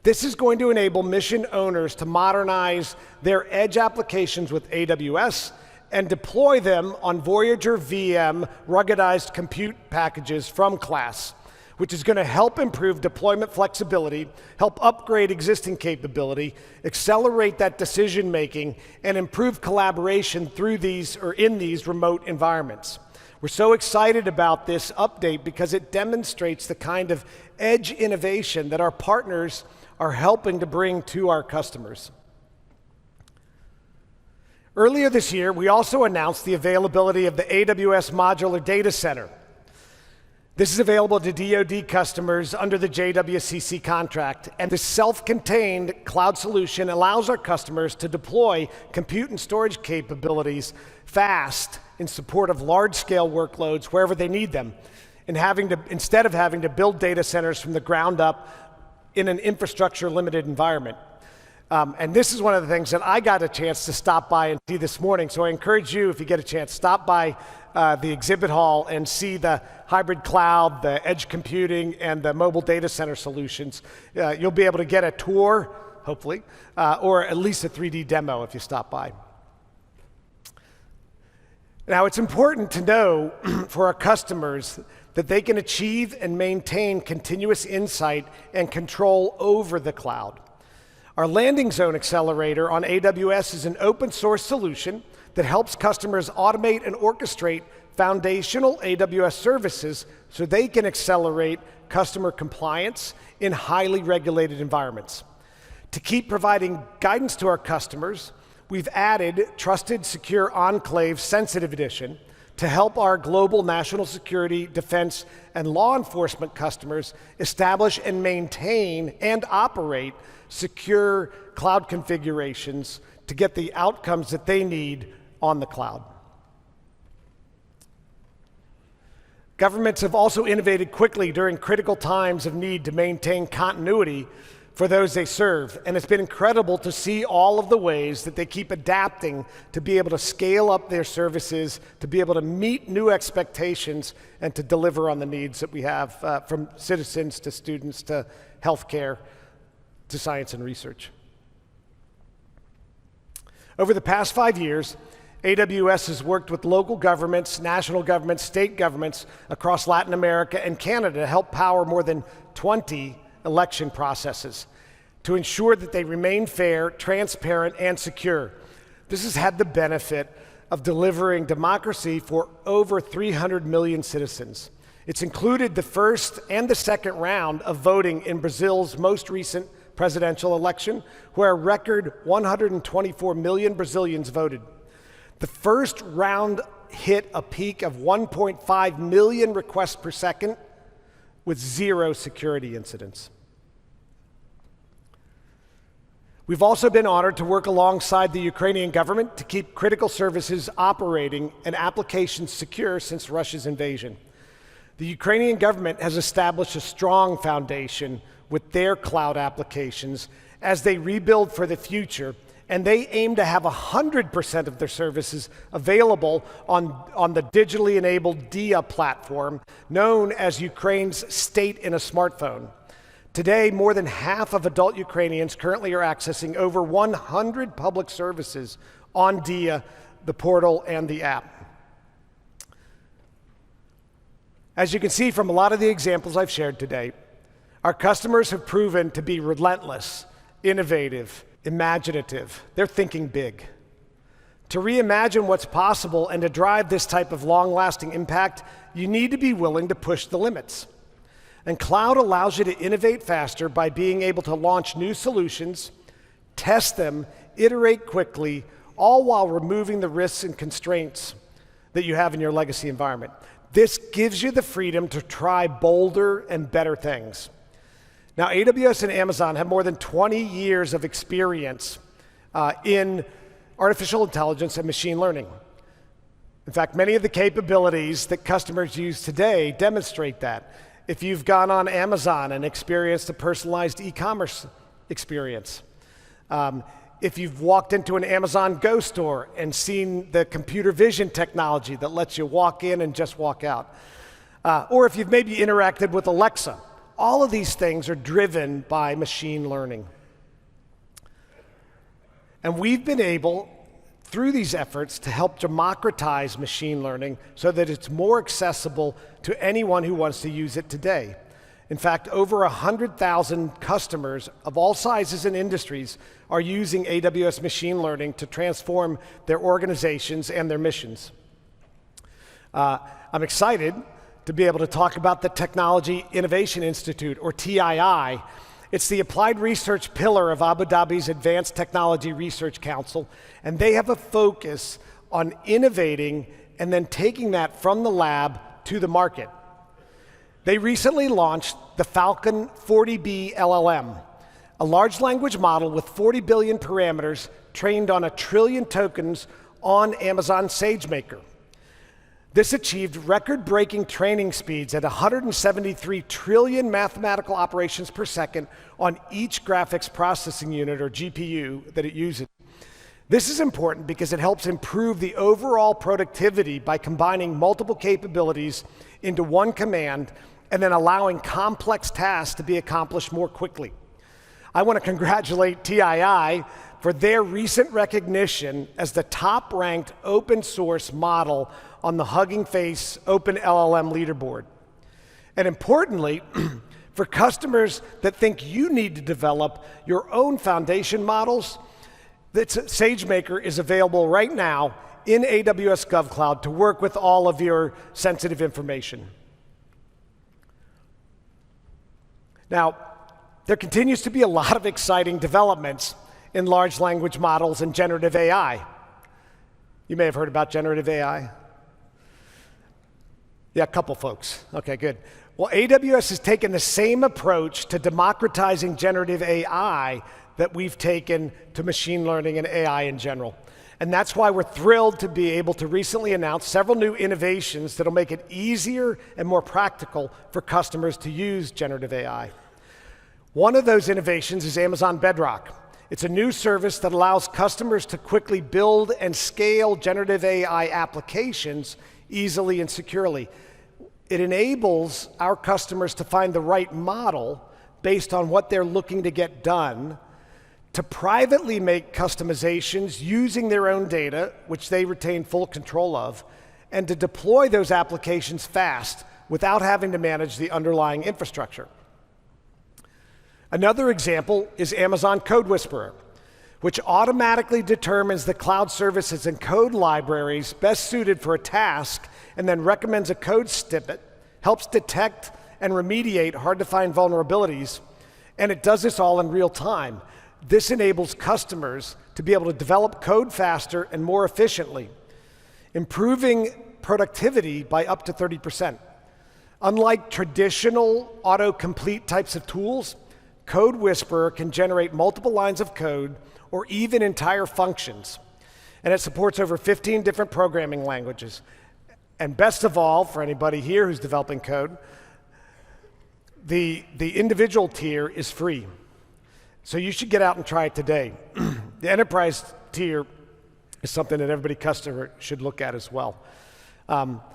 This is going to enable mission owners to modernize their edge applications with AWS and deploy them on Voyager VM ruggedized compute packages from Klaas, which is going to help improve deployment flexibility, help upgrade existing capability, accelerate that decision making, and improve collaboration through these or in these remote environments. We're so excited about this update because it demonstrates the kind of edge innovation that our partners are helping to bring to our customers. Earlier this year, we also announced the availability of the AWS Modular Data Center. This is available to DoD customers under the JWCC contract, and this self-contained cloud solution allows our customers to deploy compute and storage capabilities fast in support of large-scale workloads wherever they need them, and instead of having to build data centers from the ground up in an infrastructure-limited environment. And this is one of the things that I got a chance to stop by and see this morning. So I encourage you, if you get a chance, stop by the exhibit hall and see the hybrid cloud, the edge computing, and the mobile data center solutions. You'll be able to get a tour, hopefully, or at least a 3D demo if you stop by. Now, it's important to know for our customers that they can achieve and maintain continuous insight and control over the cloud. Our Landing Zone Accelerator on AWS is an open source solution that helps customers automate and orchestrate foundational AWS services so they can accelerate customer compliance in highly regulated environments. To keep providing guidance to our customers, we've added Trusted Secure Enclave Sensitive Edition to help our global national security, defense, and law enforcement customers establish and maintain and operate secure cloud configurations to get the outcomes that they need on the cloud. Governments have also innovated quickly during critical times of need to maintain continuity for those they serve, and it's been incredible to see all of the ways that they keep adapting to be able to scale up their services, to be able to meet new expectations, and to deliver on the needs that we have from citizens to students to healthcare to science and research. Over the past 5 years, AWS has worked with local governments, national governments, state governments across Latin America and Canada to help power more than 20 election processes to ensure that they remain fair, transparent, and secure. This has had the benefit of delivering democracy for over 300 million citizens. It's included the first and the second round of voting in Brazil's most recent presidential election, where a record 124 million Brazilians voted. The first round hit a peak of 1.5 million requests per second with 0 security incidents. We've also been honored to work alongside the Ukrainian government to keep critical services operating and applications secure since Russia's invasion. The Ukrainian government has established a strong foundation with their cloud applications as they rebuild for the future, and they aim to have 100% of their services available on the digitally enabled DIA platform, known as Ukraine's State in a Smartphone. Today, more than half of adult Ukrainians currently are accessing over 100 public services on DIA, the portal, and the app. As you can see from a lot of the examples I've shared today, our customers have proven to be relentless, innovative, imaginative. They're thinking big. To reimagine what's possible and to drive this type of long-lasting impact, you need to be willing to push the limits. And cloud allows you to innovate faster by being able to launch new solutions, test them, iterate quickly, all while removing the risks and constraints that you have in your legacy environment. This gives you the freedom to try bolder and better things. Now, AWS and Amazon have more than 20 years of experience in artificial intelligence and machine learning. In fact, many of the capabilities that customers use today demonstrate that. If you've gone on Amazon and experienced a personalized e-commerce experience, if you've walked into an Amazon Go store and seen the computer vision technology that lets you walk in and just walk out, or if you've maybe interacted with Alexa, all of these things are driven by machine learning. And we've been able, through these efforts, to help democratize machine learning so that it's more accessible to anyone who wants to use it today. In fact, over 100,000 customers of all sizes and industries are using AWS machine learning to transform their organizations and their missions. I'm excited to be able to talk about the Technology Innovation Institute, or TII. It's the applied research pillar of Abu Dhabi's Advanced Technology Research Council, and they have a focus on innovating and then taking that from the lab to the market. They recently launched the Falcon 40B LLM, a large language model with 40 billion parameters trained on 1 trillion tokens on Amazon SageMaker. This achieved record-breaking training speeds at 173 trillion mathematical operations per second on each graphics processing unit, or GPU, that it uses. This is important because it helps improve the overall productivity by combining multiple capabilities into one command and then allowing complex tasks to be accomplished more quickly. I want to congratulate TII for their recent recognition as the top-ranked open source model on the Hugging Face Open LLM leaderboard. And importantly, for customers that think you need to develop your own foundation models, SageMaker is available right now in AWS GovCloud to work with all of your sensitive information. Now, there continues to be a lot of exciting developments in large language models and generative AI. You may have heard about generative AI. Yeah, a couple folks. Okay, good. Well, AWS has taken the same approach to democratizing generative AI that we've taken to machine learning and AI in general. And that's why we're thrilled to be able to recently announce several new innovations that'll make it easier and more practical for customers to use generative AI. One of those innovations is Amazon Bedrock. It's a new service that allows customers to quickly build and scale generative AI applications easily and securely. It enables our customers to find the right model based on what they're looking to get done, to privately make customizations using their own data, which they retain full control of, and to deploy those applications fast without having to manage the underlying infrastructure. Another example is Amazon Code Whisperer, which automatically determines the cloud services and code libraries best suited for a task and then recommends a code snippet, helps detect and remediate hard-to-find vulnerabilities, and it does this all in real time. This enables customers to be able to develop code faster and more efficiently, improving productivity by up to 30%. Unlike traditional autocomplete types of tools, Code Whisperer can generate multiple lines of code or even entire functions. And it supports over 15 different programming languages. And best of all, for anybody here who's developing code, the individual tier is free. So you should get out and try it today. The enterprise tier is something that every customer should look at as well.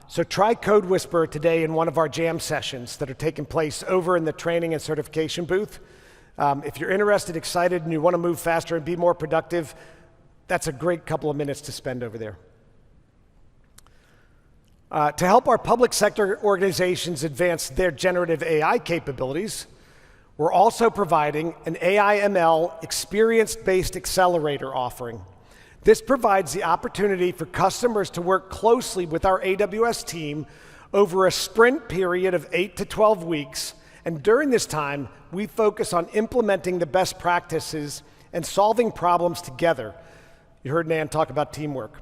So try Code Whisperer today in one of our jam sessions that are taking place over in the training and certification booth. If you're interested, excited, and you want to move faster and be more productive, that's a great couple of minutes to spend over there. To help our public sector organizations advance their generative AI capabilities, we're also providing an AI/ML experience-based accelerator offering. This provides the opportunity for customers to work closely with our AWS team over a sprint period of 8 to 12 weeks. And during this time, we focus on implementing the best practices and solving problems together. You heard Nand talk about teamwork.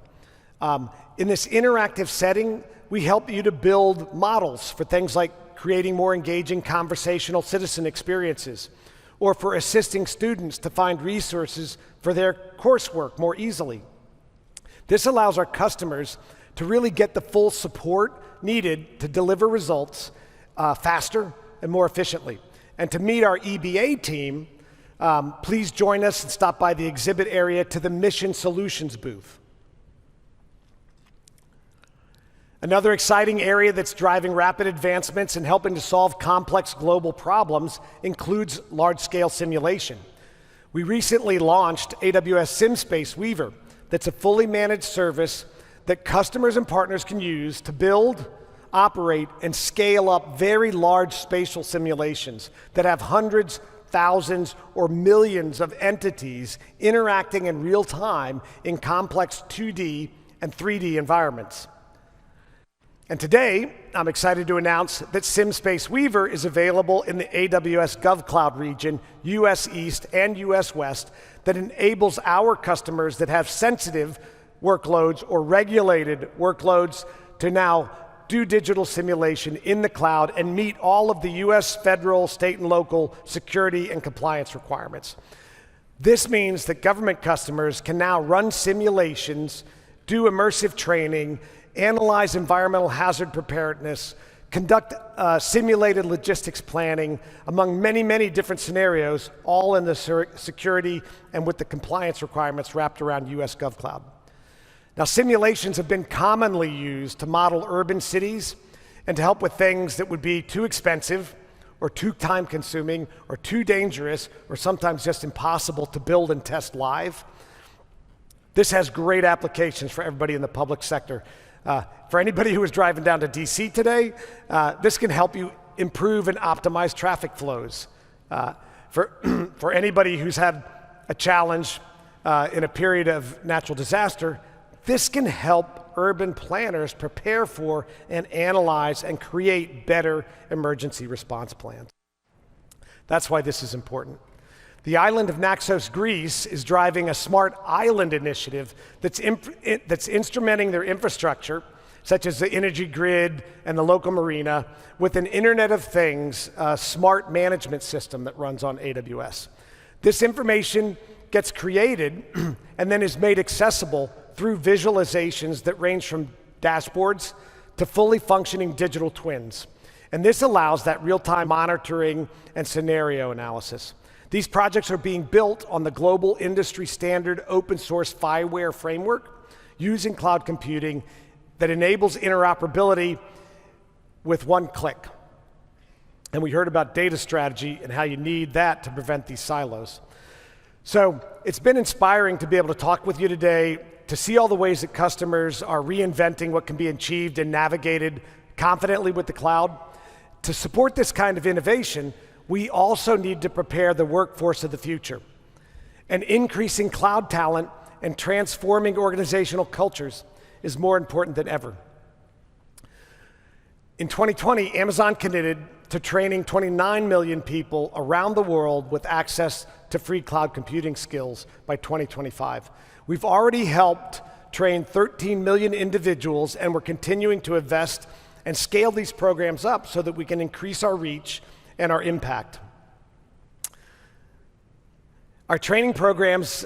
In this interactive setting, we help you to build models for things like creating more engaging conversational citizen experiences, or for assisting students to find resources for their coursework more easily. This allows our customers to really get the full support needed to deliver results faster and more efficiently. And to meet our EBA team, please join us and stop by the exhibit area to the Mission Solutions booth. Another exciting area that's driving rapid advancements and helping to solve complex global problems includes large-scale simulation. We recently launched AWS SimSpace Weaver. That's a fully managed service that customers and partners can use to build, operate, and scale up very large spatial simulations that have hundreds, thousands, or millions of entities interacting in real time in complex 2D and 3D environments. And today, I'm excited to announce that SimSpace Weaver is available in the AWS GovCloud region, US East and US West, that enables our customers that have sensitive workloads or regulated workloads to now do digital simulation in the cloud and meet all of the US federal, state, and local security and compliance requirements. This means that government customers can now run simulations, do immersive training, analyze environmental hazard preparedness, conduct simulated logistics planning among many, many different scenarios, all in the security and with the compliance requirements wrapped around US GovCloud. Now, simulations have been commonly used to model urban cities and to help with things that would be too expensive or too time-consuming or too dangerous or sometimes just impossible to build and test live. This has great applications for everybody in the public sector. For anybody who is driving down to DC today, this can help you improve and optimize traffic flows. For anybody who's had a challenge in a period of natural disaster, this can help urban planners prepare for and analyze and create better emergency response plans. That's why this is important. The island of Naxos, Greece, is driving a smart island initiative that's instrumenting their infrastructure, such as the energy grid and the local marina, with an Internet of Things smart management system that runs on AWS. This information gets created and then is made accessible through visualizations that range from dashboards to fully functioning digital twins. And this allows that real-time monitoring and scenario analysis. These projects are being built on the global industry standard open source FiWare framework using cloud computing that enables interoperability with one click. And we heard about data strategy and how you need that to prevent these silos. So it's been inspiring to be able to talk with you today, to see all the ways that customers are reinventing what can be achieved and navigated confidently with the cloud. To support this kind of innovation, we also need to prepare the workforce of the future. And increasing cloud talent and transforming organizational cultures is more important than ever. In 2020, Amazon committed to training 29 million people around the world with access to free cloud computing skills by 2025. We've already helped train 13 million individuals, and we're continuing to invest and scale these programs up so that we can increase our reach and our impact. Our training programs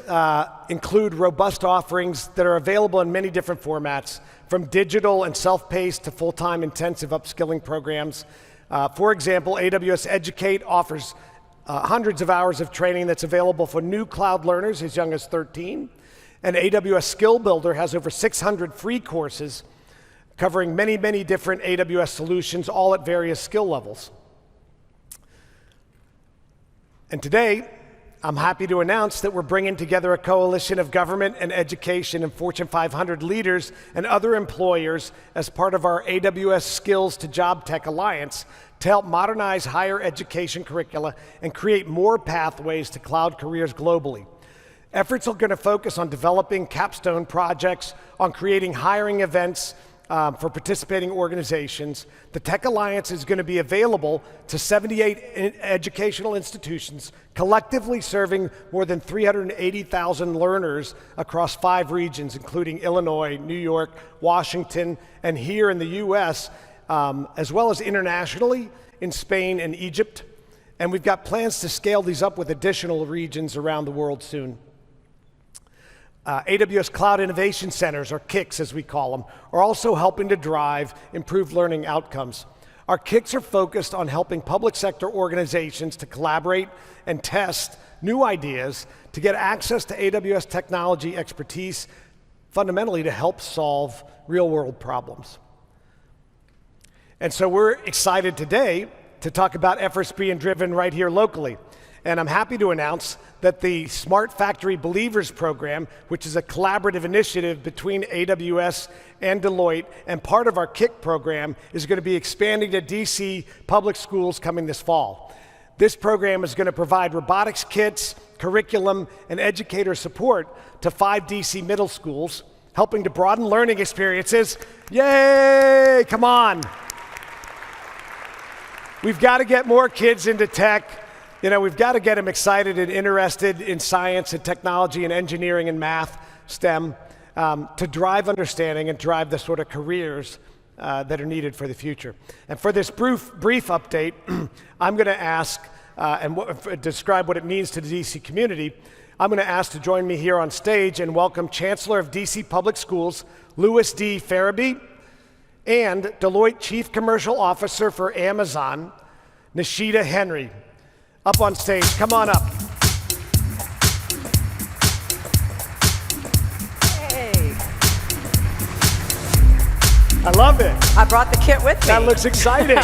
include robust offerings that are available in many different formats, from digital and self-paced to full-time intensive upskilling programs. For example, AWS Educate offers hundreds of hours of training that's available for new cloud learners as young as 13. And AWS Skill Builder has over 600 free courses covering many, many different AWS solutions, all at various skill levels. And today, I'm happy to announce that we're bringing together a coalition of government and education and Fortune 500 leaders and other employers as part of our AWS Skills to Job Tech Alliance to help modernize higher education curricula and create more pathways to cloud careers globally. Efforts are going to focus on developing capstone projects, on creating hiring events for participating organizations. The Tech Alliance is going to be available to 78 educational institutions, collectively serving more than 380,000 learners across 5 regions, including Illinois, New York, Washington, and here in the US, as well as internationally in Spain and Egypt. And we've got plans to scale these up with additional regions around the world soon. AWS Cloud Innovation Centers, or KICs as we call them, are also helping to drive improved learning outcomes. Our KICs are focused on helping public sector organizations to collaborate and test new ideas to get access to AWS technology expertise, fundamentally to help solve real-world problems. And so we're excited today to talk about efforts being driven right here locally. And I'm happy to announce that the Smart Factory Believers program, which is a collaborative initiative between AWS and Deloitte, and part of our KIC program, is going to be expanding to DC public schools coming this fall. This program is going to provide robotics kits, curriculum, and educator support to 5 DC middle schools, helping to broaden learning experiences. Yay, come on. We've got to get more kids into tech. You know, we've got to get them excited and interested in science and technology and engineering and math, STEM, to drive understanding and drive the sort of careers that are needed for the future. And for this brief update, I'm going to ask and describe what it means to the DC community. I'm going to ask to join me here on stage and welcome Chancellor of DC Public Schools, Louis D. Ferebee, and Deloitte Chief Commercial Officer for Amazon, Nishita Henry. Up on stage, come on up. Hey. I love it. I brought the kit with me. That looks exciting.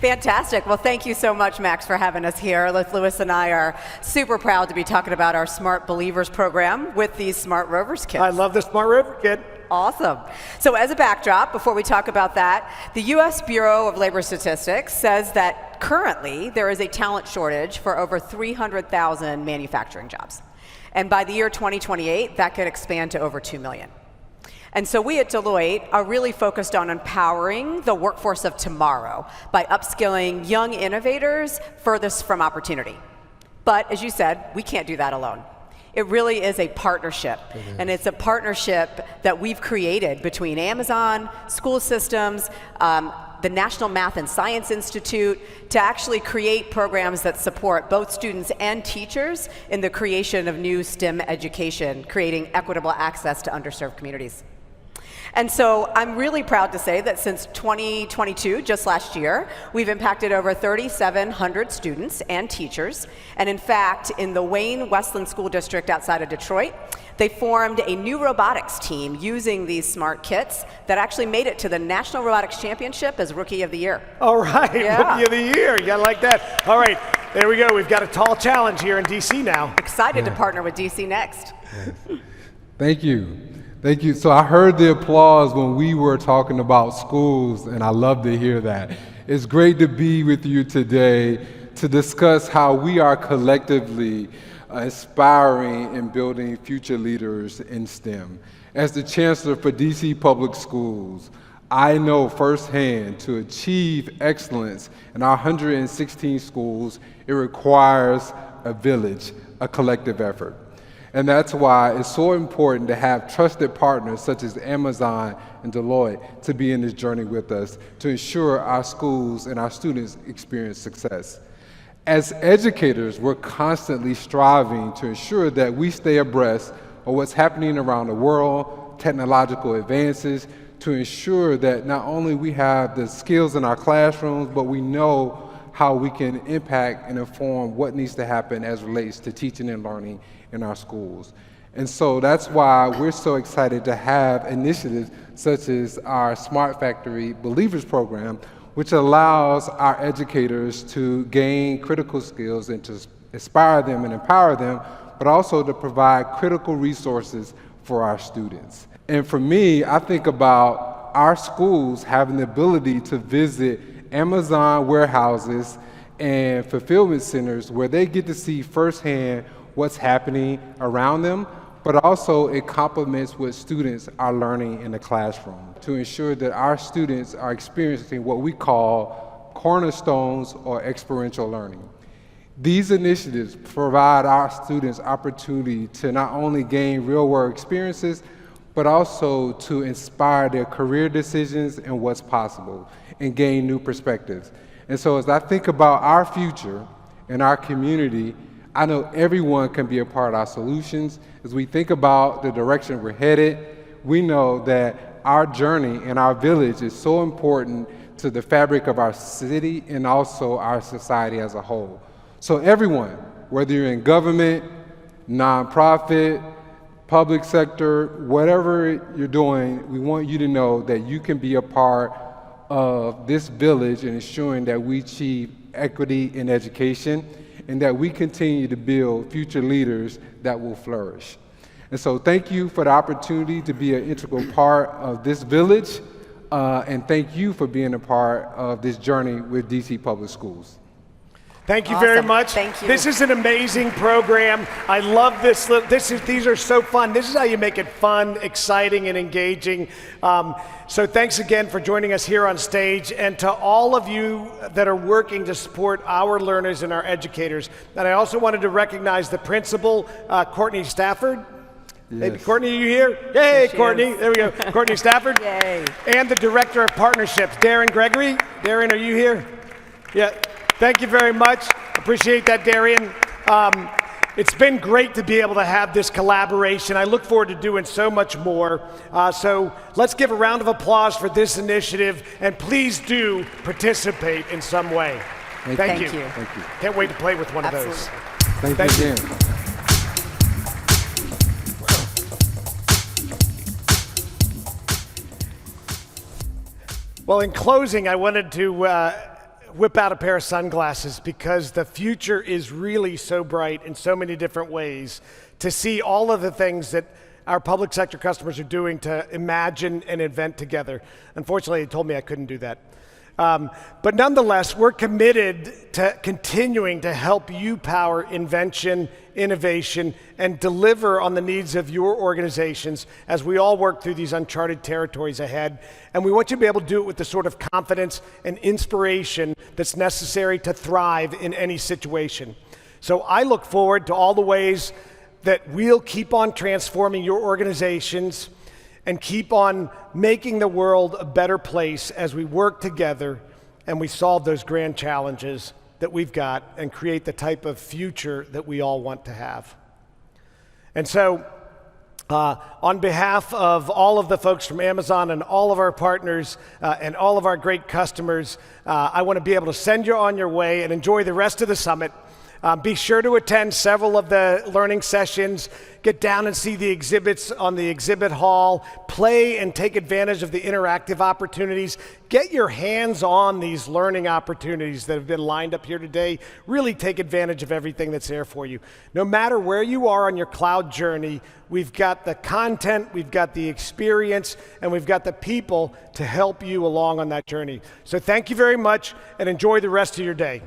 Fantastic. Well, thank you so much, Max, for having us here. Louis and I are super proud to be talking about our Smart Believers program with these Smart Rovers kits. I love the Smart Rover kit. Awesome. So as a backdrop, before we talk about that, the U.S. Bureau of Labor Statistics says that currently there is a talent shortage for over 300,000 manufacturing jobs. And by the year 2028, that could expand to over 2 million. And so we at Deloitte are really focused on empowering the workforce of tomorrow by upskilling young innovators furthest from opportunity. But as you said, we can't do that alone. It really is a partnership, and it's a partnership that we've created between Amazon, school systems, the National Math and Science Institute, to actually create programs that support both students and teachers in the creation of new STEM education, creating equitable access to underserved communities. And so I'm really proud to say that since 2022, just last year, we've impacted over 3,700 students and teachers. And in fact, in the Wayne Westland School District outside of Detroit, they formed a new robotics team using these smart kits that actually made it to the National Robotics Championship as Rookie of the Year. All right, Yeah. Rookie of the Year. You gotta like that. All right, there we go. We've got a tall challenge here in DC now. Excited to partner with DC next. Thank you. Thank you. So I heard the applause when we were talking about schools, and I love to hear that. It's great to be with you today to discuss how we are collectively inspiring and building future leaders in STEM. As the Chancellor for DC Public Schools, I know firsthand to achieve excellence in our 116 schools, it requires a village, a collective effort. And that's why it's so important to have trusted partners such as Amazon and Deloitte to be in this journey with us to ensure our schools and our students experience success. As educators, we're constantly striving to ensure that we stay abreast of what's happening around the world, technological advances, to ensure that not only we have the skills in our classrooms, but we know how we can impact and inform what needs to happen as relates to teaching and learning in our schools. And so that's why we're so excited to have initiatives such as our Smart Factory Believers program, which allows our educators to gain critical skills and to inspire them and empower them, but also to provide critical resources for our students. And for me, I think about our schools having the ability to visit Amazon warehouses and fulfillment centers where they get to see firsthand what's happening around them, but also it complements what students are learning in the classroom to ensure that our students are experiencing what we call cornerstones or experiential learning. These initiatives provide our students opportunity to not only gain real-world experiences, but also to inspire their career decisions and what's possible and gain new perspectives. And so as I think about our future and our community, I know everyone can be a part of our solutions. As we think about the direction we're headed, we know that our journey and our village is so important to the fabric of our city and also our society as a whole. So everyone, whether you're in government, nonprofit, public sector, whatever you're doing, we want you to know that you can be a part of this village and ensuring that we achieve equity in education and that we continue to build future leaders that will flourish. And so thank you for the opportunity to be an integral part of this village, and thank you for being a part of this journey with DC Public Schools. Thank you very Awesome. much. Thank you. This is an amazing program. I love this. These are so fun. This is how you make it fun, exciting, and engaging. So thanks again for joining us here on stage, and to all of you that are working to support our learners and our educators. And I also wanted to recognize the principal, Courtney Stafford. Yes. Maybe Courtney, are you here? Yay, Courtney. There we go. Courtney Stafford. Yay. And the Director of Partnerships, Darren Gregory. Darren, are you here? Yeah. Thank you very much. Appreciate that, Darian. It's been great to be able to have this collaboration. I look forward to doing so much more. So let's give a round of applause for this initiative, and please do participate in some way. Thank you. Thank you. Can't wait to play with one of those. Absolutely. Thank you again. Well, in closing, I wanted to whip out a pair of sunglasses because the future is really so bright in so many different ways to see all of the things that our public sector customers are doing to imagine and invent together. Unfortunately, they told me I couldn't do that. But nonetheless, we're committed to continuing to help you power invention, innovation, and deliver on the needs of your organizations as we all work through these uncharted territories ahead. And we want you to be able to do it with the sort of confidence and inspiration that's necessary to thrive in any situation. So I look forward to all the ways that we'll keep on transforming your organizations and keep on making the world a better place as we work together and we solve those grand challenges that we've got and create the type of future that we all want to have. And so, on behalf of all of the folks from Amazon and all of our partners and all of our great customers, I want to be able to send you on your way and enjoy the rest of the summit. Be sure to attend several of the learning sessions, get down and see the exhibits on the exhibit hall, play and take advantage of the interactive opportunities. Get your hands on these learning opportunities that have been lined up here today. Really take advantage of everything that's there for you. No matter where you are on your cloud journey, we've got the content, we've got the experience, and we've got the people to help you along on that journey. So thank you very much and enjoy the rest of your day.